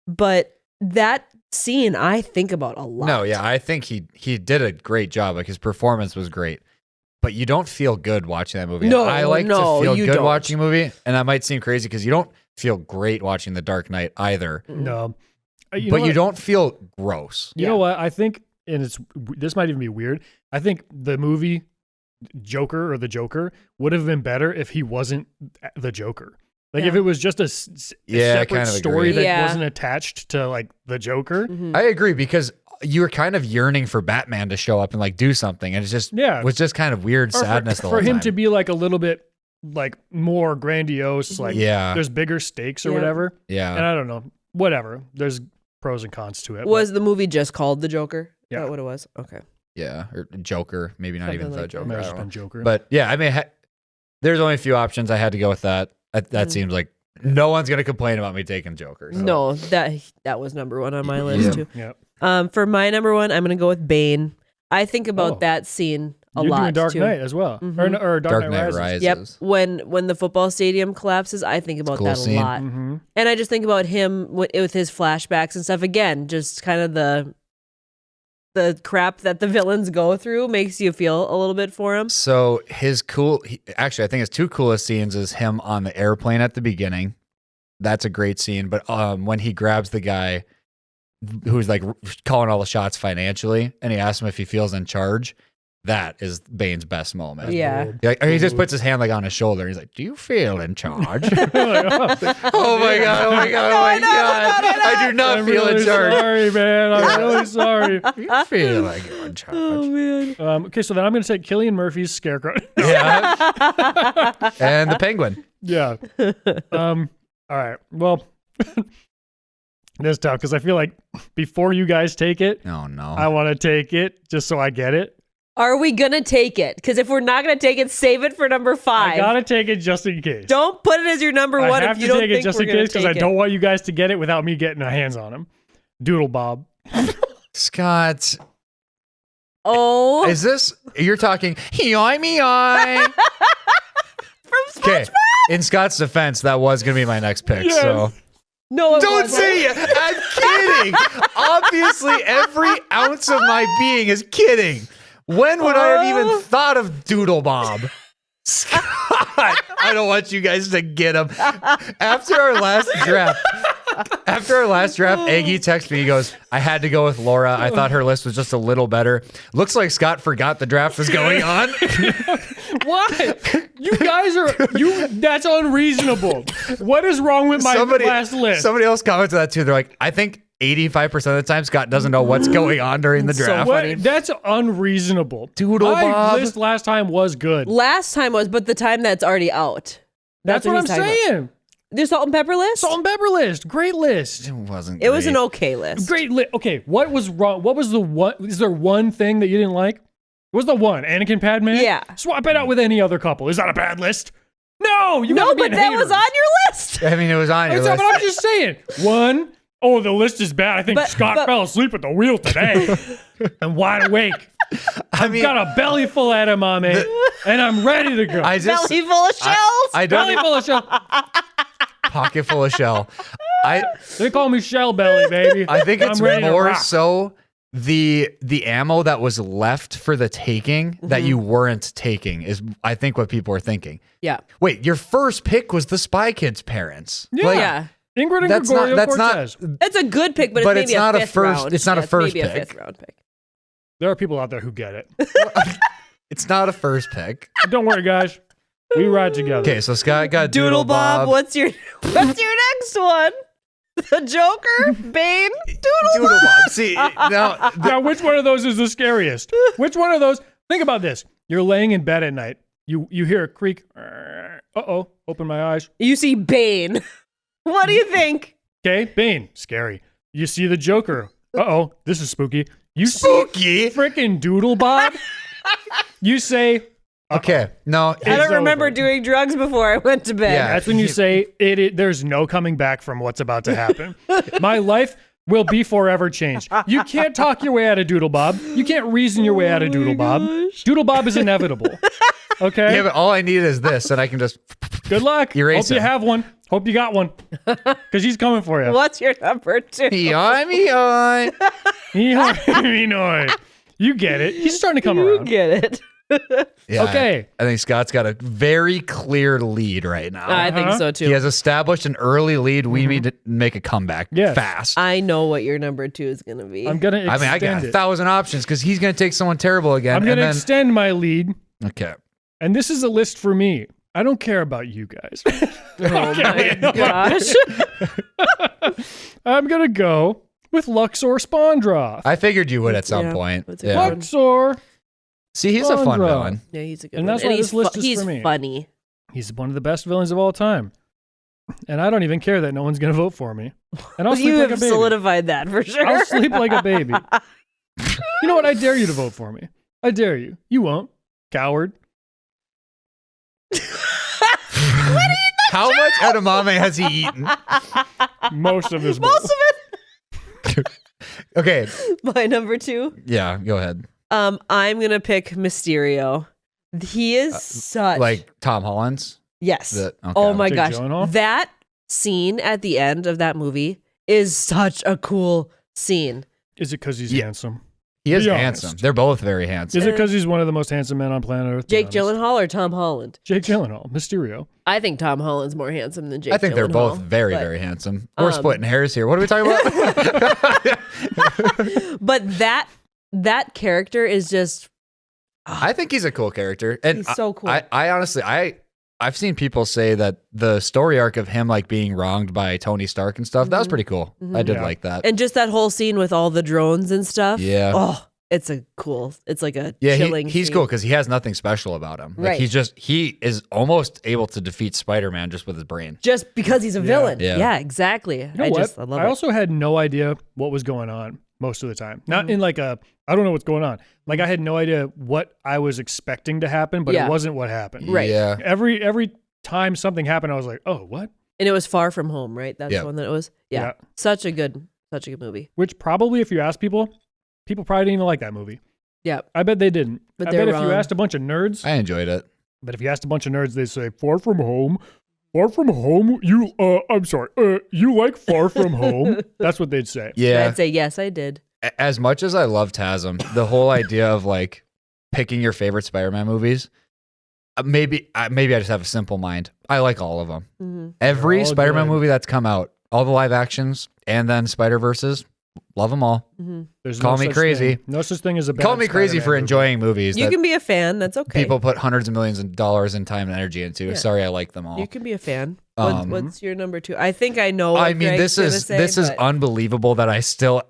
But that scene I think about a lot. No, yeah, I think he did a great job. Like his performance was great. But you don't feel good watching that movie. No, I like to feel good don't. watching a movie, and that might seem crazy because you don't feel great watching The Dark Knight either. No. You don't feel gross. You know what? I think, and this might even be weird. I think the movie Joker or the Joker would have been better if he wasn't the Joker. Like if it was just a separate kind of story agree. that wasn't attached to like the Joker. I agree because you were kind of yearning for Batman to show up and like do something, and it just was just kind of weird sadness the whole for him time. to be like a little bit like more grandiose, like there's bigger stakes or whatever. Yeah, and I don't know, whatever. There's pros and cons to it. Was the movie just called The Joker? Yeah. Is that what it was? Okay. Yeah, or Joker, maybe not Something even the like Joker. Might I have don't just know. been Joker. But yeah, I mean, there's only a few options. I had to go with that. That seems like no one's gonna complain about me taking Joker. So. No, that was number one on my list too. Yeah. For my number one, I'm gonna go with Bane. I think about that scene a You're lot doing Dark too. Knight as well, or Dark Knight Rises. Yep. When the football stadium collapses, I think about that a lot, and I just think about him with his flashbacks and stuff. Again, just kind of the crap that the villains go through makes you feel a little bit for him. So actually, I think his 2 coolest scenes is him on the airplane at the beginning. That's a great scene. But when he grabs the guy who's like calling all the shots financially, and he asks him if he feels in charge, that is Bane's best moment. Yeah. He just puts his hand like on his shoulder. He's like, "Do you feel in charge?" Oh my god! I do not feel in charge. Sorry, man. I'm really sorry. You feel like you're in charge. Oh man. Okay, so then I'm going to take Cillian Murphy's Scarecrow. Yeah. And the Penguin. Yeah. All right. Well, this is tough because I feel like before you guys take it, Oh no. I want to take it just so I get it. Are we gonna take it? Because if we're not gonna take it, save it for number 5. I gotta take it just in case. Don't put it as your number 1 I have if you to don't take it think just we're in gonna case because I take don't it. want you guys to get it without me getting my hands on him. Doodle Bob. Scott. Oh, Is this you're talking yoy me yoy? from Okay. SpongeBob. In Scott's defense, that was gonna be my next pick. Yes. So No, it don't wasn't. say it. I'm kidding. Obviously, every ounce of my being is kidding. When would I have even thought of Doodle Bob? Scott, I don't want you guys to get him. After our last draft, Aggie texted me. He goes, "I had to go with Laura. I thought her list was just a little better. Looks like Scott forgot the draft was going on." What? You guys that's unreasonable. What is wrong with my last list? Somebody else commented that too. They're like, "I think 85% of the time Scott doesn't know what's going on during the draft." That's unreasonable. Doodle My Bob. list last time was good. Last time was, but the time that's already out. That's what I'm he's talking about. saying. The salt and pepper list? Salt and pepper list. Great list. It wasn't. It was an great. okay list. Great list. Okay, what was wrong? What was the one? Is there one thing that you didn't like? What was the one? Anakin Padme? Yeah. Swap it out with any other couple. Is that a bad list? No, you No, gotta be but a that hater. was on your list. I mean, it was on your That's list. what I'm just saying. One, oh, the list is bad. I think Scott fell asleep at the wheel today. I'm wide awake. I've got a belly full of edamame, and I'm ready to go. Belly full of shells. I don't belly full of shell. pocket full of shell. They call me Shell Belly, baby. I think it's I'm ready to more rock. so the ammo that was left for the taking that you weren't taking is, I think, what people are thinking. Yeah. Wait, your first pick was the Spy Kids' parents. Yeah. Like, Yeah. Ingrid and That's Gregorio not- that's not- Cortez. That's a good pick, but, But it's it's maybe not a fifth first- round. it's not a first maybe pick. a fifth round pick. There are people out there who get it. It's not a first pick. Don't worry, guys. We ride together. Okay, so Scott got Doodle Bob, what's your next one? The Joker, Bane, Doodle Bob. See, now Now, which one of those is the scariest? Which one of those? Think about this. You're laying in bed at night. You hear a creak. Uh-oh. Open my eyes. You see Bane. What do you think? Okay, Bane. Scary. You see the Joker. Uh-oh. This is spooky. You spooky. see freaking Doodle Bob. You say, Okay, no. I don't It's remember over. doing drugs before I went to bed. Yeah. that's when you say, there's no coming back from what's about to happen. My life will be forever changed. You can't talk your way out of Doodle Bob. You can't reason your way out of Doodle Bob. gosh. Doodle Bob is inevitable. Okay? Yeah, but all I need is this, and I can just. Good luck. Erase Hope you him. have one. Hope you got one. Because he's coming for you. What's your number 2? Meow. You get it. He's starting to come You around. get it. Yeah, Okay. I think Scott's got a very clear lead right now. I think so He too. has established an early lead. We need to make a comeback Yes. fast. I know what your number 2 is going to be. I'm going to I extend mean, I got it. 1,000 options because he's going to take someone terrible again. I'm going to and then, extend my lead. Okay. And this is a list for me. I don't care about you guys. Oh my gosh. I'm going to go with Luxor Spawndroth. I figured you would at some Yeah, point. that's a Yeah. good one. Luxor. See, he's a fun Spawndroth. villain. Yeah, he's a good And one. that's why this list is he's for me. funny. He's one of the best villains of all time. And I don't even care that no one's going to vote for me. And I'll Well, sleep you like have a baby. solidified that for sure. I'll sleep like a baby. You know what? I dare you to vote for me. I dare you. You won't. Coward. How much edamame has he eaten? Most of his bowl. Most of it. Okay. My number 2. Yeah, go ahead. I'm gonna pick Mysterio. He is such Like Tom Holland's? yes. Okay. Oh my Jake gosh, Gyllenhaal? that scene at the end of that movie is such a cool scene. Is it because he's Yeah. handsome? He is Be handsome. honest. They're both very handsome. Is it because he's one of the most handsome men on planet Earth? Be Jake honest. Gyllenhaal or Tom Holland? Jake Gyllenhaal. Mysterio. I think Tom Holland's more handsome than Jake. I think they're Gyllenhaal, both very, but- very handsome. We're splitting hairs here. What are we talking about? But that character is just I think he's a cool character. And he's so cool. I honestly, I've seen people say that the story arc of him like being wronged by Tony Stark and stuff, that was pretty cool. I did Yeah. like that. and just that whole scene with all the drones and stuff. Yeah. Oh, it's like a Yeah, chilling he's scene. cool because he has nothing special about him. Like Right. he is almost able to defeat Spider-Man just with his brain. Just because he's a villain. Yeah. Yeah, exactly. You know I what? love I it. also had no idea what was going on most of the time. Not in like a, I don't know what's going on. Like I had no idea what I was expecting to happen, but Yeah. it wasn't what happened. Right. Yeah. Every time something happened, I was like, oh, what? And it was Far From Home, right? That's Yeah. the one that it was. Yeah. Yeah. Such a good movie. Which probably, if you ask people probably didn't even like that movie. Yeah. I bet they didn't. But I they're bet if you wrong. asked a bunch of nerds, I enjoyed it. but if you asked a bunch of nerds, they'd say, Far From Home. Far From Home? I'm sorry. You like Far From Home? That's what they'd say. Yeah. I'd say yes, I did. As much as I love Tasm, the whole idea of like picking your favorite Spider-Man movies, maybe I just have a simple mind. I like all of them. Mm-hmm. Every They're all Spider-Man good. movie that's come out, all the live actions, and then Spider-Verses, love them all. Mm-hmm. There's Call me such crazy. thing. No such thing as a bad Call me crazy Spider-Man for movie. enjoying movies You that can be a fan. That's okay. people put hundreds of millions of dollars in time and energy into. Yeah. Sorry, I like them all. You can be a fan. Um, What's your number 2? I think I know. What I mean, Greg's gonna say, this is but unbelievable that I still.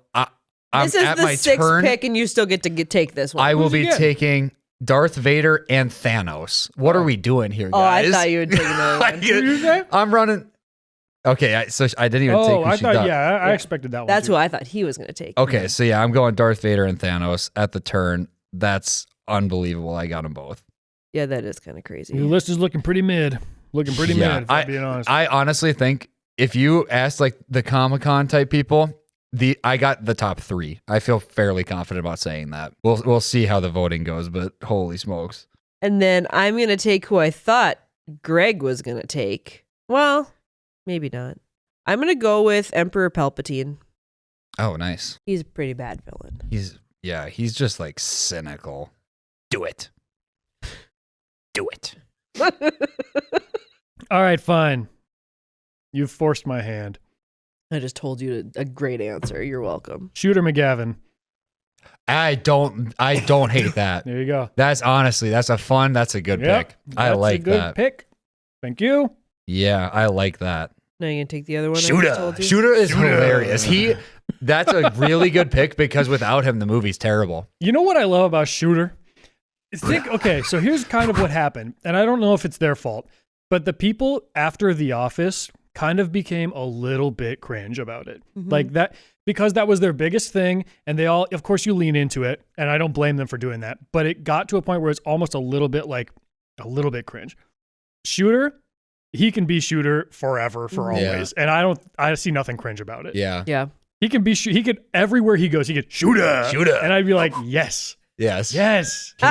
I'm this is at the my 6th turn. pick, and you still get to take this one. I will Who's be again? taking Darth Vader and Thanos. What are we doing here, oh, I guys? thought you would take another one. Who did you say? I'm running. Okay, so I didn't even take. Oh, who I she thought, thought. yeah, I Yeah. expected that one. That's too. who I thought he was going to take. Okay, so yeah, I'm going Darth Vader and Thanos at the turn. That's unbelievable. I got them both. Yeah, that is kind of crazy. Your list is looking pretty mid. Looking pretty Yeah, mid, if I'm being honest. I honestly think if you asked like the Comic-Con type people, I got the top 3. I feel fairly confident about saying that. We'll see how the voting goes, but holy smokes. And then I'm going to take who I thought Greg was going to take. Well, maybe not. I'm going to go with Emperor Palpatine. Oh, nice. He's a pretty bad villain. He's just like cynical. Do it. Do it. All right, fine. You've forced my hand. I just told you a great answer. You're welcome. Shooter McGavin. I don't hate that. There you go. That's a good pick. I like That's a good that. pick. Thank you. Yeah, I like that. Now you're going to take the other one I just told you? Shooter is hilarious. That's a really good pick because without him, the movie's terrible. You know what I love about Shooter? Okay, so here's kind of what happened, and I don't know if it's their fault, but the people after The Office kind of became a little bit cringe about it. Like that, because that was their biggest thing, and they all, of course, you lean into it, and I don't blame them for doing that, but it got to a point where it's almost a little bit cringe. Shooter, he can be Shooter forever, for always, and I see nothing cringe about it. Yeah. He could, everywhere he goes, he could Shooter, and I'd be like, yes. Yes.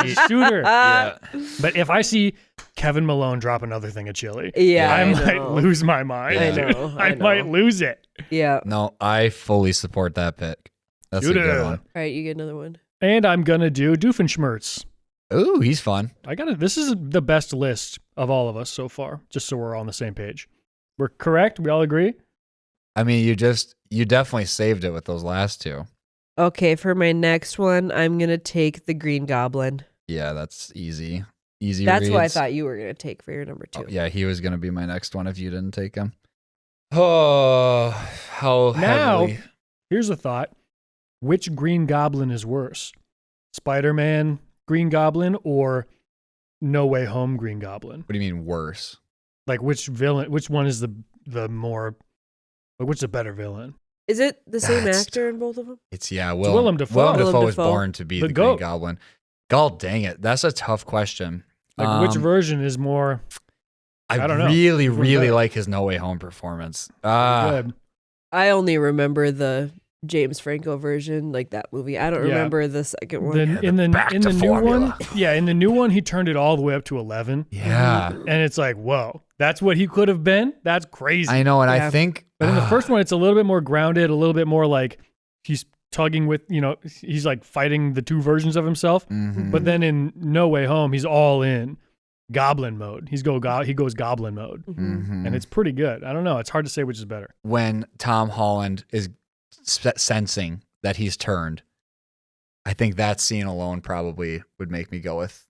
He's Shooter. Yeah. But if I see Kevin Malone drop another thing of chili, Yeah, I might lose my mind. I dude. know. I might lose it. Yeah. No, I fully support that pick. That's Shooter. a good one. All right, you get another one. And I'm gonna do Doofenshmirtz. Ooh, he's fun. This is the best list of all of us so far, just so we're all on the same page. We're correct? We all agree? I mean, you definitely saved it with those last two. Okay, for my next one, I'm going to take the Green Goblin. Yeah, that's easy. Easy That's reads. what I thought you were going to take for your number 2. Oh, yeah, he was going to be my next one if you didn't take him. Oh, how Now, heavily. here's a thought. Which Green Goblin is worse? Spider-Man Green Goblin or No Way Home Green Goblin? What do you mean worse? Like which one is the more, like which is a better villain? Is it the same That's actor in both of them? It's Willem Dafoe. Willem Willem Dafoe was Dafoe. born to be The the Green goat. Goblin. God dang it. That's a tough question. Like which version is more I don't know. really, Which one's really better? like his No Way Home performance. good? I only remember the James Franco version, like that movie. I don't Yeah. remember the second one. In the back to new formula. one, in the new one, he turned it all the way up to 11. Yeah. And it's like, whoa, that's what he could have been? That's crazy. I know, and Yeah. I think But in the first one, it's a little bit more grounded, a little bit more like he's tugging with, he's like fighting the two versions of himself. Mhm. But then in No Way Home, he's all in goblin mode. He goes goblin mode. Mhm. And it's pretty good. I don't know. It's hard to say which is better. when Tom Holland is sensing that he's turned, I think that scene alone probably would make me go with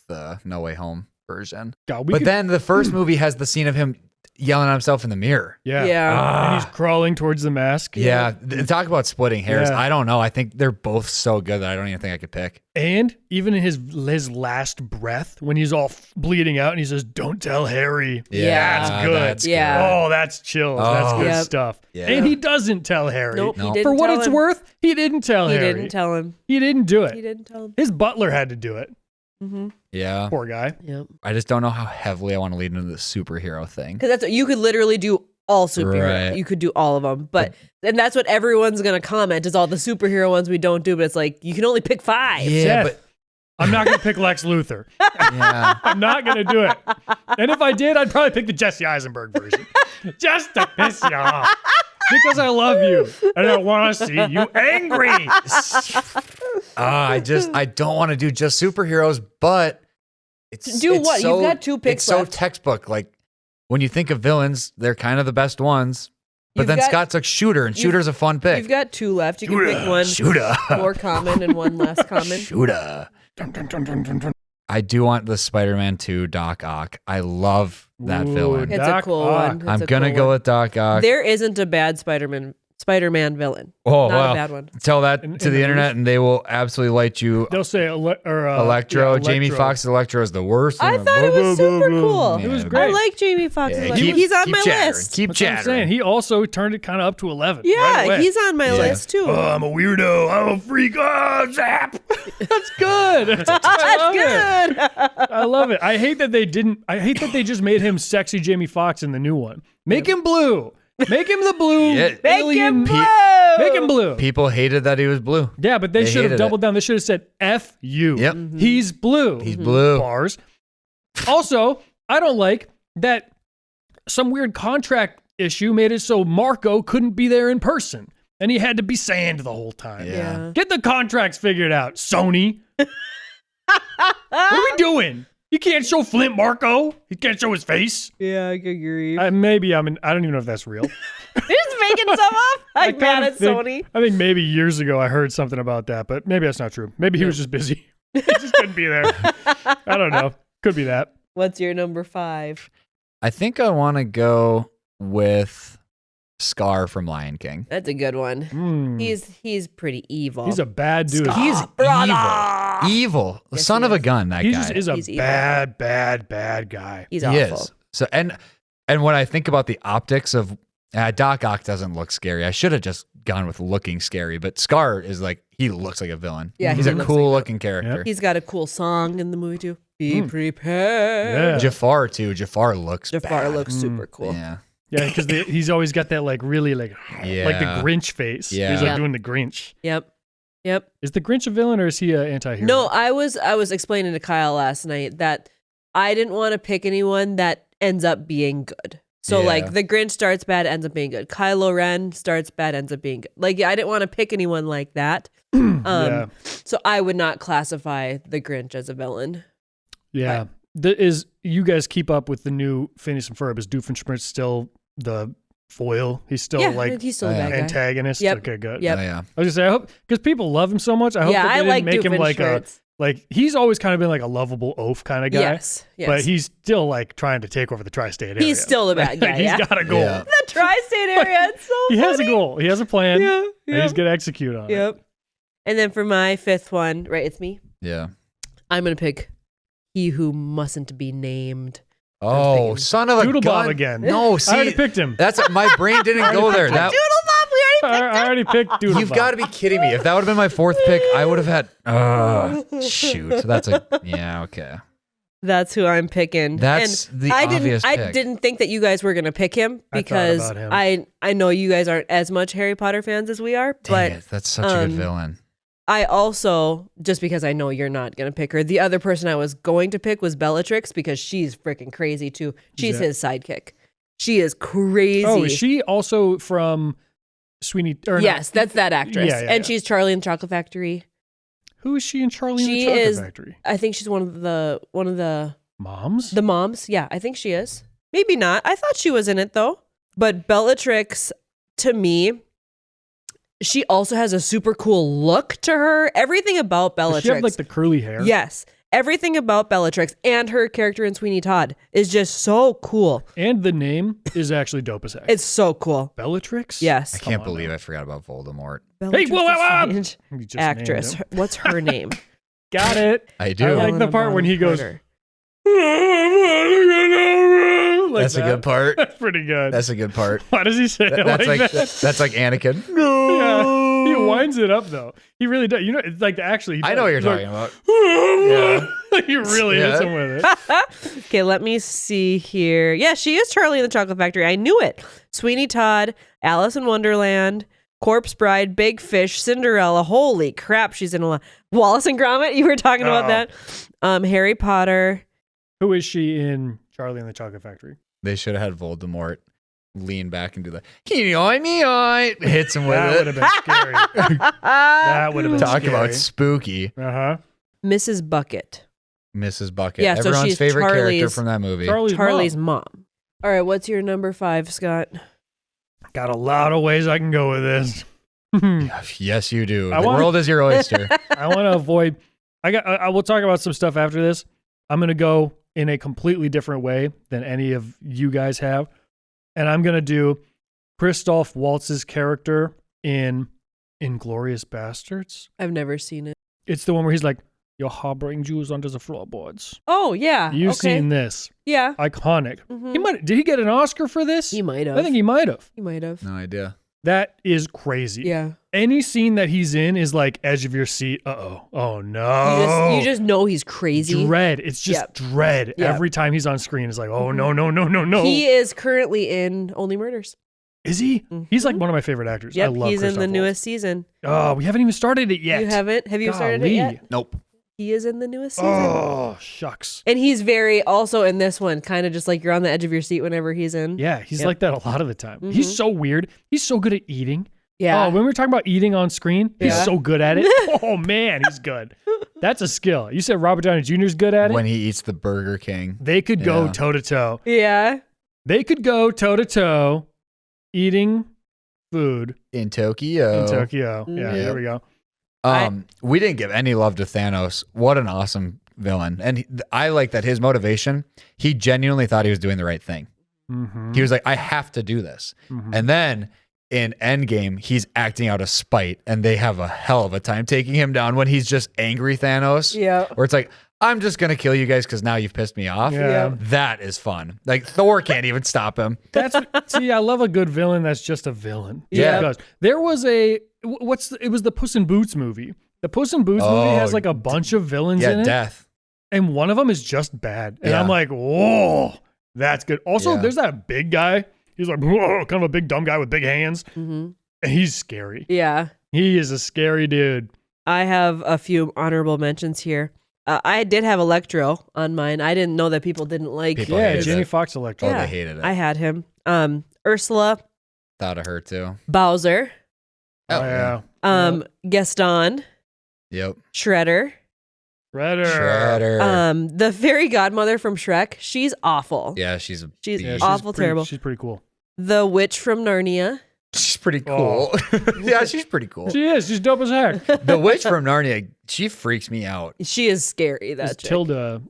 the No Way Home version. God, But then the first movie has the scene of him yelling at himself in the mirror. yeah. Yeah. And he's crawling towards the mask. Yeah. Talk about splitting hairs. Yeah. I don't know. I think they're both so good that I don't even think I could pick. And even in his last breath, when he's all bleeding out and he says, "Don't tell Harry." Yeah. That's good. That's Yeah. good. Oh, that's chills. That's Oh. good Yep. stuff. Yeah. And he doesn't tell Harry. Nope, No. he didn't For what tell it's him. worth, he didn't tell He Harry. didn't tell him. He didn't do He it. didn't tell him. His butler had to do it. Mm-hmm. Yeah. Poor guy. Yep. I just don't know how heavily I want to lead into the superhero thing. Because that's you could literally do all superhero. Right. You could do all of them, and that's what everyone's gonna comment is all the superhero ones we don't do. But it's like you can only pick 5. Yeah, Seth, I'm not going to pick Lex Luthor. Yeah. I'm not going to do it. And if I did, I'd probably pick the Jesse Eisenberg version. Just to piss you off. Because I love you. And I want to see you angry. I don't want to do just superheroes, but it's Do it's what? So, You've got 2 picks It's so left. textbook. Like when you think of villains, they're kind of the best ones. But You've then got- Scott took Shooter, and you've- Shooter's a fun pick. You've got 2 left. You can pick one Shooter. more common and one less common. Shooter. Dun, dun, dun, dun, dun, dun. I do want the Spider-Man 2 Doc Ock. I love that Ooh, villain. It's Doc a cool Ock. one. It's I'm a gonna cool go one. with Doc Ock. There isn't a bad Spider-Man villain. Oh Not well, a bad one. tell that In to the the internet, and they will absolutely light you. They'll say Electro. yeah, Jamie Electro. Foxx's Electro is the worst. I thought it was super cool. It was Yeah. great. I like Jamie Foxx. Yeah, He's on my chattering. list. Keep That's what I'm saying. chattering. He also turned it kind of up to 11. Yeah, right away. he's on my Yeah. list too. Oh, I'm a weirdo. I'm a freak. Oh, zap. That's good. That's I love it. good. I love it. I hate that they just made him sexy Jamie Foxx in the new one. Make him blue. Make him the blue Yeah. Make alien. him blue. Make him blue. People hated that he was blue. Yeah, but they should hated have it. doubled down. They should have said F you. Yep. He's blue. He's blue. Bars. Also, I don't like that some weird contract issue made it so Marco couldn't be there in person, and he had to be sand the whole time. Yeah. Get the contracts figured out, Sony. What are we doing? You can't show Flint Marco. He can't show his face. Yeah, good grief. I don't even know if that's real. You're just making stuff up. I'm mad at Sony. I think maybe years ago I heard something about that, but maybe that's not true. Maybe he was just busy. He just couldn't be there. I don't know. Could be that. What's your number 5? I think I want to go with Scar from Lion King. That's a good one. He's pretty evil. He's a bad dude. He's evil. Yes, son he of a is. gun, that He guy. just is a He's evil. bad guy. He's He awful. is. So and when I think about the optics of Doc Ock doesn't look scary. I should have just gone with looking scary, but Scar is like, he looks like a villain. Yeah, he's he a looks cool like looking character. Yep. He's got a cool song in the movie too. Be Yeah. prepared. Jafar too. Jafar looks Jafar bad. looks super cool. Yeah. Yeah, because he's always got that like really like the Grinch face. Yeah. He's like Yep. doing the Grinch. Yep. Is the Grinch a villain or is he an anti-hero? No, I was explaining to Kyle last night that I didn't want to pick anyone that ends up being good. So Yeah. like the Grinch starts bad, ends up being good. Kylo Ren starts bad, ends up being good. Like I didn't want to pick anyone like that. Yeah. So I would not classify the Grinch as a villain. Yeah. You guys keep up with the new Phineas and Ferb? Is Doofenshmirtz still the foil? He's still he's still a bad guy. antagonist? Yep. Okay, good. Yep. Oh, yeah. I was just say, I hope, because people love him so much, I hope Yeah, that they I didn't like make him Doofenshmirtz. like he's always kind of been like a lovable oaf kind of guy. Yes. But he's still like trying to take over the tri-state area. He's still a bad guy. He's Yeah. got a goal. Yeah. The tri-state area. It's so He has a funny. goal. He has a plan. Yeah. And he's going to execute on it. Yep. And then for my 5th one, right? It's me. Yeah. I'm gonna pick He Who Mustn't Be Named. Oh, thinking- son of a Doodle gun. Bob again. No, I already see, picked him. that's my brain didn't go there. That Doodle Bob, we already I already picked Doodle You've Bob. got to be kidding me. If that would have been my 4th pick, I would have had. Shoot. That's okay. That's who I'm picking. That's and the obvious I pick. didn't think that you guys were gonna pick him I thought because about him. I know you guys aren't as much Harry Potter fans as we are, Dang but it, that's such a good villain. I also, just because I know you're not gonna pick her, the other person I was going to pick was Bellatrix because she's freaking crazy too. She's that- his sidekick. She is crazy. Oh, is she also from Sweeney? Or Yes, that's that actress, Yeah, yeah, and yeah. she's Charlie in the Chocolate Factory. Who is she in Charlie and the She Chocolate is- Factory? I think she's one of the Moms? The moms, yeah, I think she is. Maybe not. I thought she was in it though. But Bellatrix, to me, she also has a super cool look to her. Everything about Does Bellatrix. she have like the curly hair? Yes. Everything about Bellatrix and her character in Sweeney Todd is just so cool. And the name is actually dope as heck. It's so cool. Bellatrix? Yes. I can't Come on believe now. I forgot about Voldemort. Bellatrix whoa, whoa, whoa! is You just actress. named him. What's her name? Got it. I I do. like the part when he goes, Carter. like That's a that. good part. That's pretty good. That's a good part. Why does he say it That's like like that? that's like Anakin. Yeah. He winds it up though. He really does. You know, it's like actually. I know what you're He's talking like, about. Yeah. he really hits him with it. Okay, let me see here. Yeah, she is Charlie in the Chocolate Factory. I knew it. Sweeney Todd, Alice in Wonderland, Corpse Bride, Big Fish, Cinderella. Holy crap, she's in a lot. Wallace and Gromit, you were talking about that. Harry Potter. Who is she in Charlie and the Chocolate Factory? They should have had Voldemort lean back and do the hits him with That would it. have been scary. That would have been Talk scary. about spooky. Uh-huh. Mrs. Bucket. Mrs. Bucket. Yeah, so Everyone's she's favorite character Charlie's- from that movie. Charlie's mom. All right, what's your number 5, Scott? Got a lot of ways I can go with this. Yes, you do. I The want- world is your oyster. I want to avoid. I will talk about some stuff after this. I'm going to go in a completely different way than any of you guys have, and I'm going to do Christoph Waltz's character in Inglourious Bastards. I've never seen it. It's the one where he's like, "You're harboring Jews under the floorboards." Oh, yeah. You've okay. seen this. Yeah. Iconic. Mhm. Did he get an Oscar for this? He might have. I think he might have. He might have. No idea. That is crazy. Yeah. Any scene that he's in is like edge of your seat. Oh no. You just know he's crazy. Dread. It's just Yep. dread. Yep. Every time he's on screen, it's like, oh no. He is currently in Only Murders. Is he? He's like Mhm. one of my favorite actors. I Yep, love he's in Christoph the Waltz. newest season. Oh, we haven't even started it yet. You haven't? Have you started it Golly. yet? Nope. He is in the newest season. Oh, shucks. And he's very also in this one, kind of just like you're on the edge of your seat whenever he's in. Yeah, he's like that a lot of the time. He's so weird. He's so good at eating. Yeah. Oh, when we were talking about eating on screen, he's so good at it. Oh, man, he's good. That's a skill. You said Robert Downey Jr. is good at it? When he eats the Burger King. They could go toe-to-toe. Yeah. They could go toe-to-toe eating food In Tokyo. in Tokyo. Yeah, there we go. We didn't give any love to Thanos. What an awesome villain. And I like that his motivation, he genuinely thought he was doing the right thing. Mm-hmm. He was like, I have to do this. Mm-hmm. And then in Endgame, he's acting out of spite, and they have a hell of a time taking him down when he's just angry Thanos. Yeah. Where it's like, I'm just going to kill you guys because now you've pissed me off. Yeah. That is fun. Like, Thor can't even stop him. See, I love a good villain that's just a villain. Yeah. Because there was it was the Puss in Boots movie. The Puss in Boots movie has like a bunch of villains in it. Death. And one of them is just bad. And I'm like, whoa, that's good. Also, there's that big guy. He's like, whoa, kind of a big dumb guy with big hands. Mm-hmm. And he's scary. Yeah. He is a scary dude. I have a few honorable mentions here. I did have Electro on mine. I didn't know that people didn't like. People Yeah, hated Jamie it. Foxx Electro. Oh, they hated it. I had him. Ursula, Thought of her too. Bowser, Oh, yeah. Gaston, Yep. Shredder, Shredder. the fairy godmother from Shrek. She's awful. Yeah, she's awful, terrible. She's pretty cool. The witch from Narnia. She's pretty cool. Yeah, she's pretty cool. She is. She's dope as heck. The witch from Narnia, she freaks me out. She is scary. That It's chick. Tilda.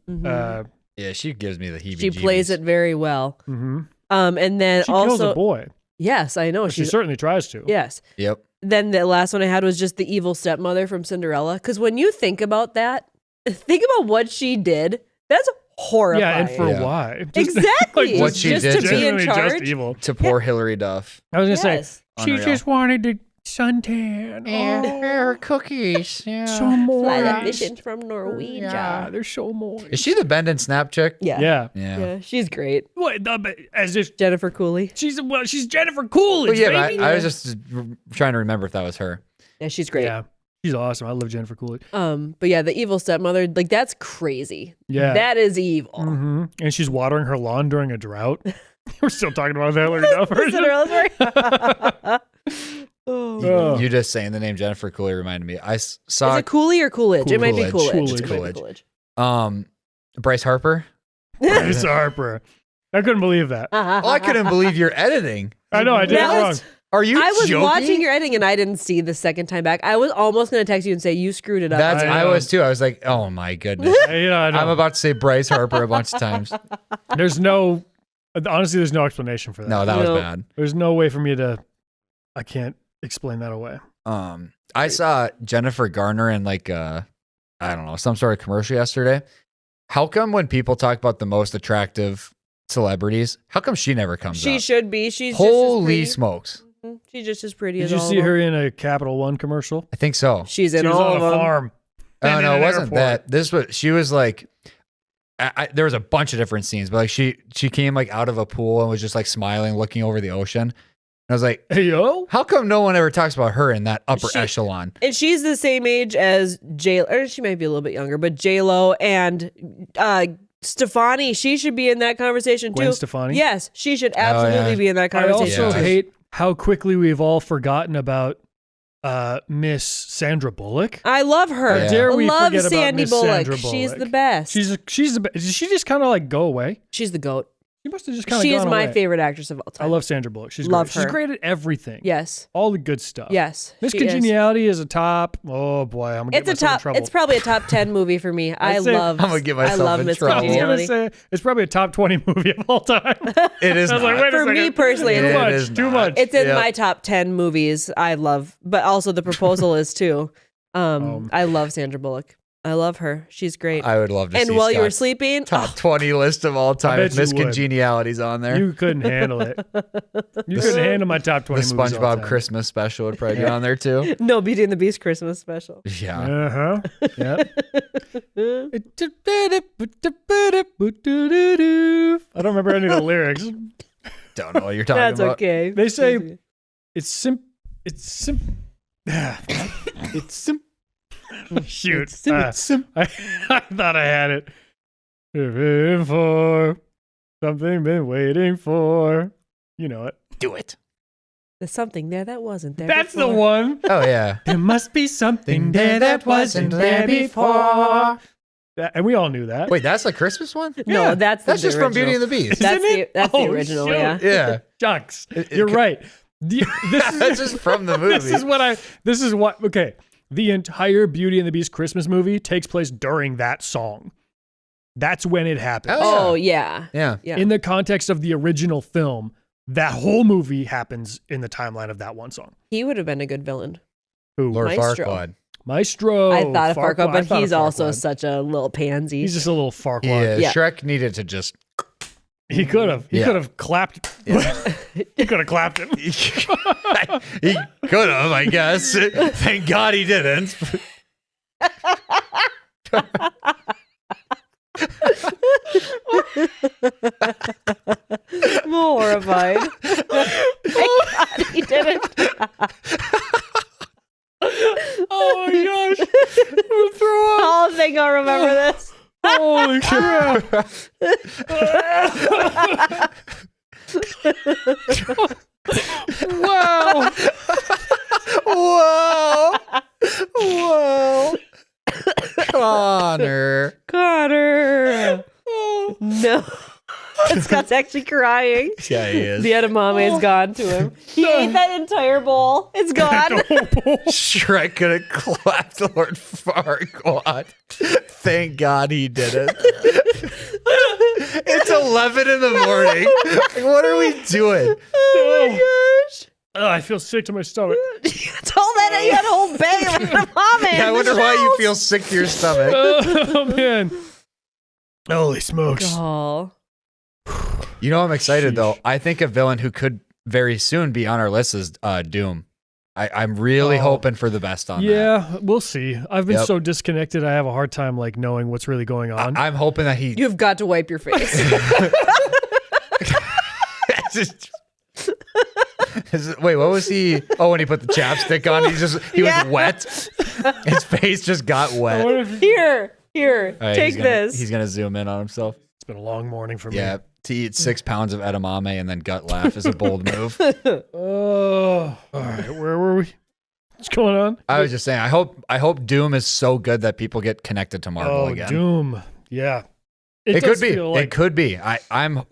Yeah, she gives me the heebie-jeebies. She plays it very well. Mm-hmm. And then She also kills a boy. Yes, I know. She certainly tries to. Yes. Yep. Then the last one I had was just the evil stepmother from Cinderella. Because when you think about that, think about what she did. That's horrifying. Yeah, and for why? Just, Exactly. What she just did to be in genuinely charge. just evil. To poor Hillary Duff. I was gonna Yes. say she Unreal. just wanted to suntan. her cookies. Yeah. So more. Fly the mission from Norwegia. Yeah, they're so more. Is she the Bend and Snap chick? Yeah. Yeah. Yeah, she's great. What, as if Jennifer Cooley. she's Jennifer Coolidge, Well, yeah, baby. but I was just trying to remember if that was her. Yeah, she's great. Yeah, she's awesome. I love Jennifer Coolidge. But yeah, the evil stepmother, like that's crazy. Yeah. That is evil. Mm-hmm. And she's watering her lawn during a drought. We're still talking about that Hillary Duff version. Cinderella story. Oh. You just saying the name Jennifer Coolidge reminded me. I Is saw it Cooley or Coolidge? It might be Coolidge. Coolidge. Coolidge. It might be Coolidge. Bryce Harper. Bryce Harper. I couldn't believe that. Oh, I couldn't believe your editing. I know, I did it That wrong. was- Are you I was joking? watching your editing and I didn't see the second time back. I was almost going to text you and say, you screwed it up. That's I I know. was too. I was like, oh my goodness. Yeah, I know. I'm about to say Bryce Harper a bunch of times. Honestly, there's no explanation for that. No, that was No. bad. There's no way for me to, I can't explain that away. I saw Jennifer Garner in like I don't know, some sort of commercial yesterday. How come when people talk about the most attractive celebrities, how come she never comes She up? should be. She's Holy just smokes. She's just as pretty Did as you all see of her them. in a Capital One commercial? I think so. She's in She was all on of a them. farm. Oh and no, in it an wasn't airport. that. This was she was like there was a bunch of different scenes, but like she came like out of a pool and was just like smiling, looking over the ocean. And I was like, Hey, yo. how come no one ever talks about her in that upper She- echelon? And she's the same age as J, or she might be a little bit younger, but J-Lo and Stefani, she should be in that conversation Gwen too. Stefani? Yes, she should absolutely yeah. be in that I conversation. also Yeah. hate how quickly we've all forgotten about Miss Sandra Bullock. I love her. Yeah. How dare we love forget about Sandy Miss Bullock. Sandra She's Bullock? the best. Did she just kind of like go away? She's the GOAT. She must have just kind of She gone is my away. favorite actress of all I time. love Sandra Bullock. She's Love great. She's her. great at everything. Yes. All the good stuff. Yes. Miss she is. Congeniality is a top. Oh boy, I'm gonna get It's a myself in top. trouble. It's probably a top 10 movie for me. I say- love. I'm gonna get myself I love in Miss trouble. I was gonna Congeniality. say it's probably a top 20 movie of all time. It is I was not. like, wait a For me second. personally, It too much. is Too not. much. It's in Yep. my top 10 movies I love, but also The Proposal is too. I love Sandra Bullock. I love her. She's great. I would love to And see while you were Scott's sleeping, top 20 list of all time. bet If you Miss would. Congeniality's on there. You couldn't handle it. You couldn't handle my top The 20 movies of all SpongeBob time. Christmas special would probably be on there too. no, Beauty and the Beast Christmas special. Yeah. Uh-huh. Yep. I don't remember any of the lyrics. Don't know what you're talking That's about. okay. They say it's sim. It's sim- Shoot. It's so I thought I had it. Been for something been waiting for. You know it. Do it. There's something there that wasn't there. That's before. the one. Oh yeah. There must be something there that wasn't there before. And we all knew that. Wait, that's a Christmas one? No, Yeah, that's That's the just from Beauty and original. the Beast. That's Isn't it? the Oh, original. shoot. Yeah. Yeah. Shucks. You're right. This That's just from the movie. This is what okay. The entire Beauty and the Beast Christmas movie takes place during that song. That's when it happens. Oh, Oh yeah. Yeah. Yeah. In the context of the original film, that whole movie happens in the timeline of that one song. He would have been a good villain. Who? Lord Maestro. Farquaad. Maestro. I thought of Farquaad, I but thought he's of also Farquaad. such a little pansy. He's just a little Farquaad. Yeah, Yeah. Shrek needed to just. He could have. He Yeah. could have clapped. He could have clapped him. He could have, I guess. Thank God he didn't. I'm horrified. Thank God he didn't. Oh my gosh. I'm gonna throw up. I think I'll remember this. Holy crap. Wow. Whoa. Whoa. Connor. Connor. No. Scott's actually crying. Yeah, he is. The edamame is gone to him. He ate that entire bowl. It's gone. Shrek could have clapped Lord Farquaad. Thank God he didn't. It's 11 in the morning. What are we doing? Oh my gosh. Oh, I feel sick to my stomach. It's all that you had a whole bag of edamame. Yeah, I wonder why you feel sick to your stomach. Oh man. Holy smokes. Oh. You know, I'm excited though. Sheesh. I think a villain who could very soon be on our list is Doom. I'm really hoping for the best on that. Yeah, we'll see. I've been Yep. so disconnected. I have a hard time like knowing what's really going on. I'm hoping that he. You've got to wipe your face. Wait, what was he? Oh, when he put the chapstick on, he Yeah. was wet. His face just got I wet. wonder if- Here, All right, take he's gonna- this. He's gonna zoom in on himself. It's been a long morning for me. Yeah, to eat 6 pounds of edamame and then gut laugh is a bold move. Oh, all right. Where were we? What's going on? I was just saying, I hope Doom is so good that people get connected to Marvel Oh, again. Doom. Yeah. It does could be. feel like- It could be. I'm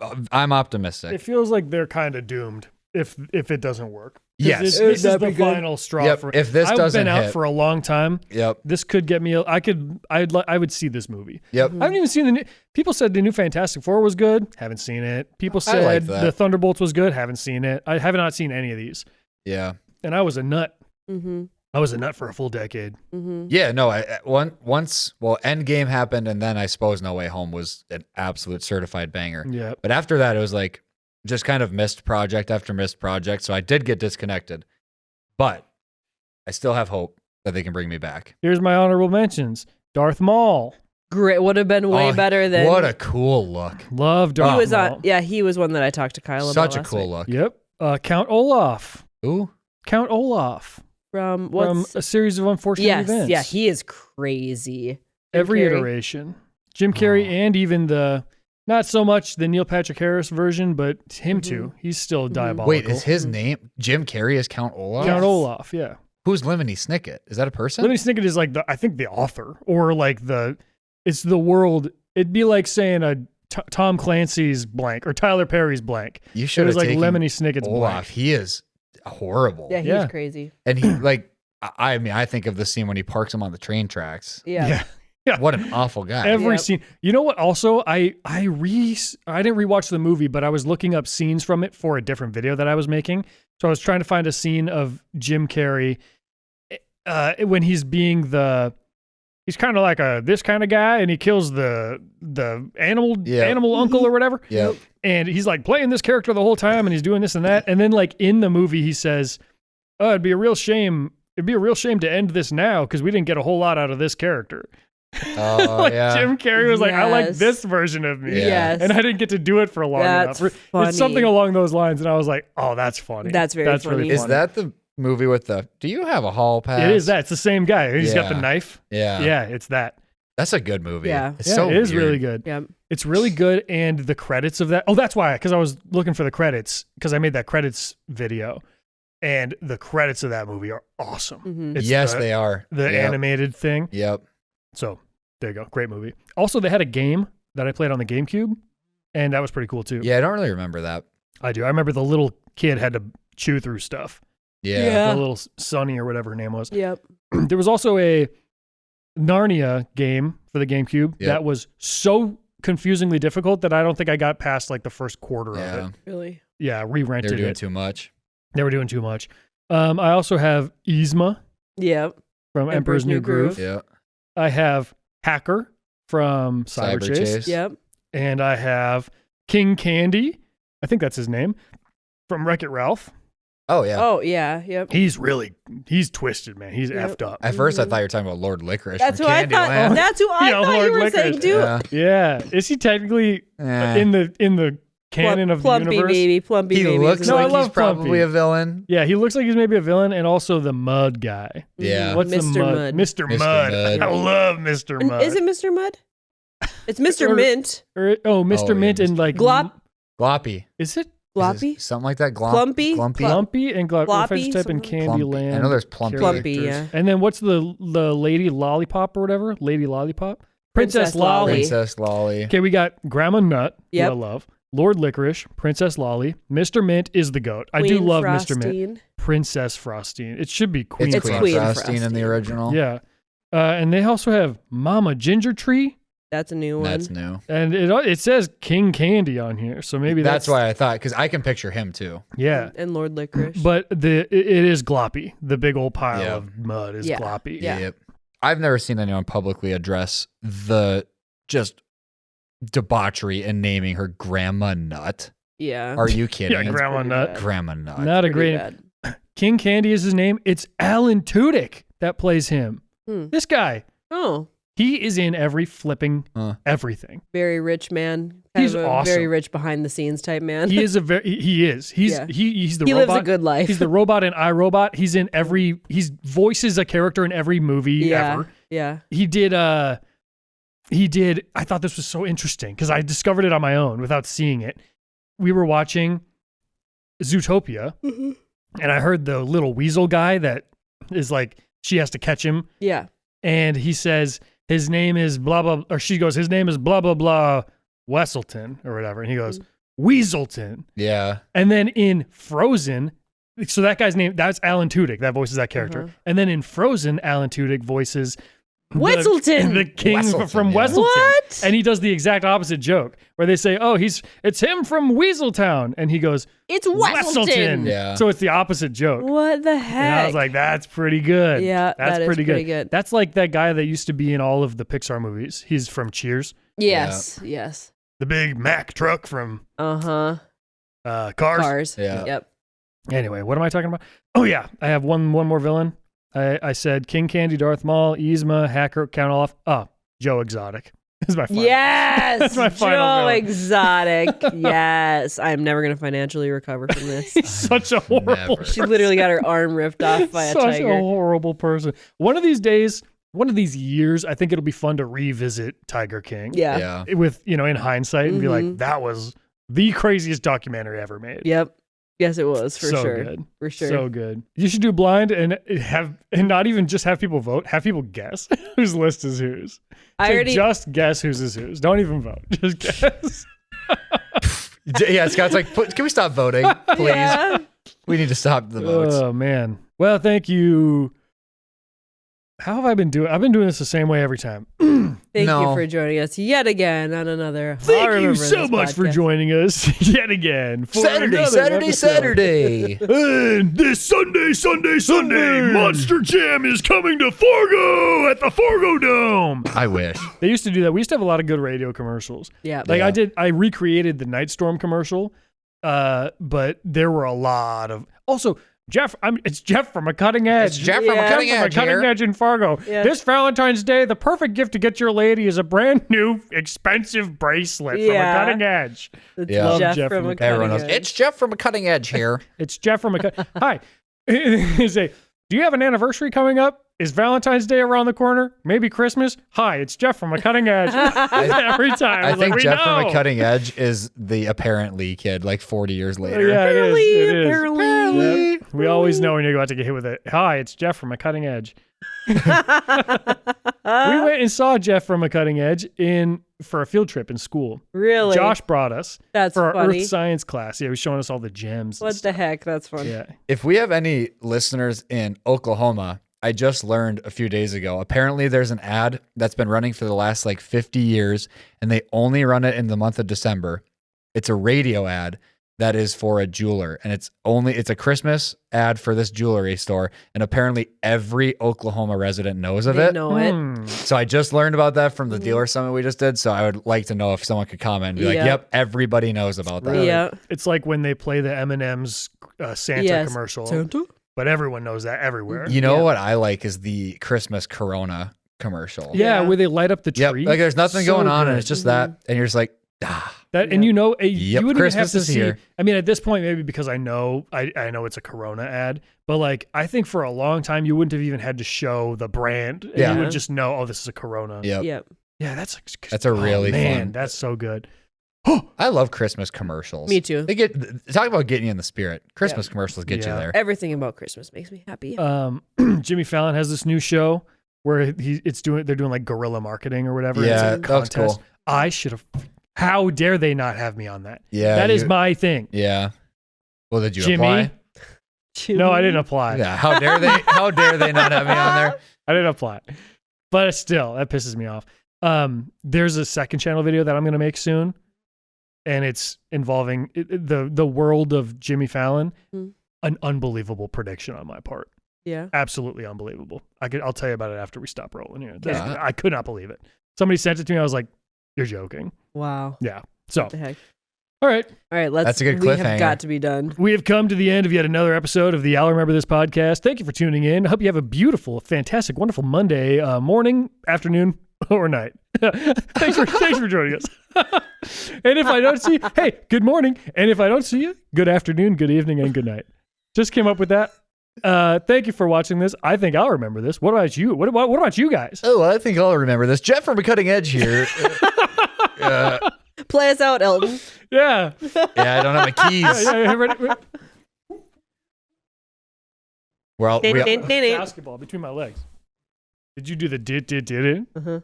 optimistic. It feels like they're kind of doomed if it doesn't work. 'Cause Yes. This Would is that the be good? final straw. Yep, For, if this I've doesn't been out hit- for a long time. Yep. This could get me. I would see this movie. Yep. I haven't even seen the new. People said the new Fantastic Four was good. Haven't seen it. People I like said that. the Thunderbolts was good. Haven't seen it. I have not seen any of these. Yeah. And I was a nut. Mm-hmm. I was a nut for a full decade. Mm-hmm. Yeah. No. Once Endgame happened, and then I suppose No Way Home was an absolute certified banger. Yeah. But after that, it was like just kind of missed project after missed project. So I did get disconnected, but I still have hope that they can bring me back. Here's my honorable mentions. Darth Maul. Great. Would have been way Oh, better than What a cool look. Love Darth he was Maul. on. Yeah, he was one that I talked to Kyle about. Such a last cool night. look. Yep. Count Olaf. Ooh. Count Olaf. From From what's a series of unfortunate yes, events. yeah, he is crazy. Every Carrey. iteration. Jim Carrey Oh. and even the not so much the Neil Patrick Harris version, but him Mhm. too. He's still Mhm. diabolical. Wait, is his name Jim Carrey is Count Olaf? Count Yes. Olaf? Yeah. Who's Lemony Snicket? Is that a person? Lemony Snicket is like I think the author or like it's the world. It'd be like saying a Tom Clancy's blank or Tyler Perry's blank. You It should was have like taken Lemony Snicket's Olaf. blank. He is horrible. Yeah, he's Yeah. crazy. And he like I mean, I think of the scene when he parks him on the train tracks. Yeah. What an awful guy. Every Yep. scene. You know what? Also, I didn't rewatch the movie, but I was looking up scenes from it for a different video that I was making. So I was trying to find a scene of Jim Carrey when he's being he's kind of like this kind of guy, and he kills the animal uncle or whatever. Yep. And he's like playing this character the whole time, and he's doing this and that. And then like in the movie, he says, "Oh, it'd be a real shame to end this now because we didn't get a whole lot out of this character." Oh Like, yeah. Jim Carrey was like, "I like Yes. this version of me." Yeah. Yes. And I didn't get to do it for long That's enough. funny. It's something along those lines, and I was like, "Oh, that's funny. That's very really funny. Is funny." that the movie with the, do you have a hall pass? It is that. It's the same guy. He's got the Yeah. knife. Yeah. Yeah, it's that. That's a good movie. Yeah. It's Yeah, so it is weird. really good. Yep. It's really good, and the credits of that. Oh, that's why, because I was looking for the credits, because I made that credits video, and the credits of that movie are awesome. Mhm. It's Yes, the, they are. the Yep. animated thing. Yep. So there you go, great movie. Also, they had a game that I played on the GameCube, and that was pretty cool too. Yeah, I don't really remember that. I do. I remember the little kid had to chew through stuff. Yeah. Yeah. The little Sonny or whatever her name was. Yep. There was also a Narnia game for the GameCube Yep. that was so confusingly difficult that I don't think I got past like the first quarter of Yeah. it. Really. Yeah, They're re-rented doing it. too much. They were doing too much. I also have Yzma Yep. from Emperor's New Groove. Yeah. I have Hacker from Cyber Chase. Chase. Yep. And I have King Candy. I think that's his name. From Wreck-It Ralph. Oh, yeah. Oh yeah. Yep. He's twisted, man. He's Yep. effed up. At first, I thought you were talking about Lord Licorice. That's from what I thought. Candyland. That's who I Yeah, thought Lord you were Licorice. saying too. Yeah. Yeah. Is he technically in the canon of the Plumpy universe? baby, Plumpy He baby. looks No, I like love he's probably Plumpy. a villain. Yeah, he looks like he's maybe a villain, and also the Mud guy. Yeah. What's Mr. the Mud? Mud. Mr. Mr. Mud. Mud. I love Mr. Mud. Is it Mr. Mud? It's Mr. Or- Mint. Mr. Oh, yeah, Mint and Mr. like Glop. Gloppy. Is it Gloppy. Something like that. Clumpy? Glumpy. Plumpy and Glop? If I Floppy, just type in something Plumpy. Candyland. I know there's Plumpy. Plumpy, characters. yeah. And then what's the Lady Lollipop or whatever? Lady Lollipop? Princess Lolly. Princess Lolly. Okay, we got Grandma Nut, Yep. who I love. Lord Licorice, Princess Lolly, Mr. Mint is the goat. I do Queen love Mr. Mint. Frostine. Princess Frostine. It should be Queen It's Queen Queen Frostine. Frostine in the Frostine. original. Yeah. And they also have Mama Ginger Tree, That's a new one. That's new. and it says King Candy on here, so maybe That's why I thought, because I can picture him too. Yeah. And Lord Licorice. But it is Gloppy. The big old pile Yeah. of mud is Yeah. Gloppy. Yeah. Yep. I've never seen anyone publicly address the just debauchery in naming her Grandma Nut. yeah. Are you kidding? Yeah, Grandma pretty Nut. bad. Grandma Nut. Not a Pretty great bad. King Candy is his name. It's Alan Tudyk that plays him. Hmm. This guy, Oh, he is in every flipping Huh. everything. very rich man. Kind He's of a awesome. very rich behind the scenes type man. He is a very he is. He's Yeah. he's the He robot. lives a good life. He's the robot in iRobot. He's in every he's voices a character in every movie yeah. ever. Yeah. He did I thought this was so interesting because I discovered it on my own without seeing it. We were watching Zootopia and I heard the little weasel guy that is like she has to catch him Yeah. and he says his name is blah blah or she goes his name is blah blah blah Wesselton or whatever and he goes Weaselton. Yeah. And then in Frozen, so that guy's name, that's Alan Tudyk, that voices that character. Uh-huh. And then in Frozen, Alan Tudyk voices Wesselton. the king Wesselton, from yeah. Wesselton. What? And he does the exact opposite joke where they say, oh, it's him from Weaseltown. And he goes, It's Wesselton. Yeah. So it's the opposite joke. What the heck? And I was like, that's pretty good. Yeah, that's that is pretty pretty good. That's like that guy that used to be in all of the Pixar movies. He's from Cheers. yes. Yes. The big Mack truck from Uh-huh. Cars. Cars. Yeah. Yep. Anyway, what am I talking about? Oh yeah, I have one more villain. I said King Candy, Darth Maul, Yzma, Hacker, count off. Oh, Joe Exotic. This is my final. Yes. That's my final Joe villain. Exotic. Yes. I'm never going to financially recover from this. He's such a horrible. Never. She literally got her arm ripped off by a Such tiger. a horrible person. One of these days, one of these years, I think it'll be fun to revisit Tiger King. Yeah. Yeah. With in hindsight, and be like, Mhm. that was the craziest documentary ever made. Yep. Yes, it was for so sure. good. For sure. So good. You should do blind and not even just have people vote. Have people guess whose list is whose. I already. Just guess whose is whose. Don't even vote. Just guess. Yeah, Scott's like, can we stop voting, please? Yeah. We need to stop the votes. Oh man. Well, thank you. How have I been doing? I've been doing this the same way every time. Thank No. you for joining us yet again on another. Thank I'll you remember so this much for podcast. joining us yet again. For Saturday, another Saturday, episode. Saturday. And this Sunday, Monster Jam is coming to Fargo at the Fargo Dome. I wish. They used to do that. We used to have a lot of good radio commercials. Yeah. Like Yeah. I recreated the Night Storm commercial, but there were a lot of also. Jeff, it's Jeff from A Cutting Edge. It's Jeff from Yeah. A Cutting From A Edge Cutting here. Edge in Fargo. Yeah. This Valentine's Day, the perfect gift to get your lady is a brand new, expensive bracelet Yeah. from A Cutting Edge. It's Yeah. Love Jeff, Jeff from from a the- Everyone Cutting knows. Edge. It's Jeff from A Cutting Edge here. It's Jeff from A Cutting. Hi, They say, do you have an anniversary coming up? Is Valentine's Day around the corner? Maybe Christmas? Hi, it's Jeff from A Cutting Edge. Every time. I think like, Jeff from A Cutting Edge is the apparently kid, like 40 years later. Yeah, Apparently, it is. apparently. Yep. We always know when you're about to get hit with it. Hi, it's Jeff from A Cutting Edge. We went and saw Jeff from A Cutting Edge for a field trip in school. Really? Josh brought us That's for our funny. Earth Science class. Yeah, he was showing us all the gems. What the heck? That's funny. Yeah. If we have any listeners in Oklahoma, I just learned a few days ago. Apparently, there's an ad that's been running for the last like 50 years, and they only run it in the month of December. It's a radio ad that is for a jeweler, and it's a Christmas ad for this jewelry store, and apparently every Oklahoma resident knows of They it. know it. So I just learned about that from the dealer summit we just did. So I would like to know if someone could comment and be like, "Yep, everybody knows about that." Yeah. It's like when they play the M&M's Santa commercial. Santa? But everyone knows that everywhere. You know what I like is the Christmas Corona commercial. Yeah, Yeah. where they light up the Yep. tree. Like there's nothing So going on, and good. it's just that, and you're just like, ah. That, and you know, you wouldn't even have Christmas to is see. here. I mean, at this point, maybe because I know it's a Corona ad, but like I think for a long time you wouldn't have even had to show the brand. And Yeah. you would just know, oh, this is a Corona. Yep. Yep. Yeah, that's That's a really man, fun. that's so good. I love Christmas commercials. Me too. They talk about getting you in the spirit. Christmas commercials get you Yeah. there. Everything about Christmas makes me happy. Jimmy Fallon has this new show where they're doing like guerrilla marketing or whatever. It's Yeah, like a that was contest. cool. I should have. How dare they not have me on that? Yeah, that is my thing. Yeah. Well, did you Jimmy? apply? No, I didn't apply. Yeah. How dare they? How dare they not have me on there? I didn't apply. But still, that pisses me off. There's a second channel video that I'm going to make soon, and it's involving the world of Jimmy Fallon. An unbelievable prediction on my part. Yeah. Absolutely unbelievable. I'll tell you about it after we stop rolling here. Yeah. I could not believe it. Somebody sent it to me. I was like, "You're joking." Wow. Yeah. So, What the heck? all right. All right, That's a good We have cliffhanger. got to be done. We have come to the end of yet another episode of the I'll Remember This podcast. Thank you for tuning in. I hope you have a beautiful, fantastic, wonderful Monday morning, afternoon, or night. thanks for joining us. And if I don't see you, hey, good morning. And if I don't see you, good afternoon, good evening, and good night. Just came up with that. Thank you for watching this. I think I'll remember this. What about you? What about you guys? Oh, I think I'll remember this. Jeff from A Cutting Edge here. Play us out, Elton. Yeah. Yeah, I don't have my keys. Yeah, ready? Well, Basketball between my legs. Did you do the did it? Uh-huh.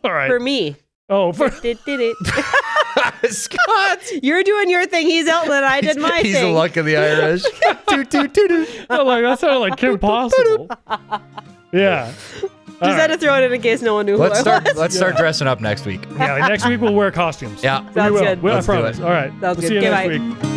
All right. For me. Oh, for Did it. Scott. You're doing your thing. He's Elton, and I did my He's thing. the luck of the Irish. Toot, toot, toot, toot. oh, like that sounded like Kim Possible. Yeah. Just had to throw it in case no one knew Let's who I was. start dressing up next week. Yeah, next week we'll wear costumes. Yeah. We Sounds will. good. Well, I Let's do promise. it. All right. Sounds See good. you Okay, next bye. week.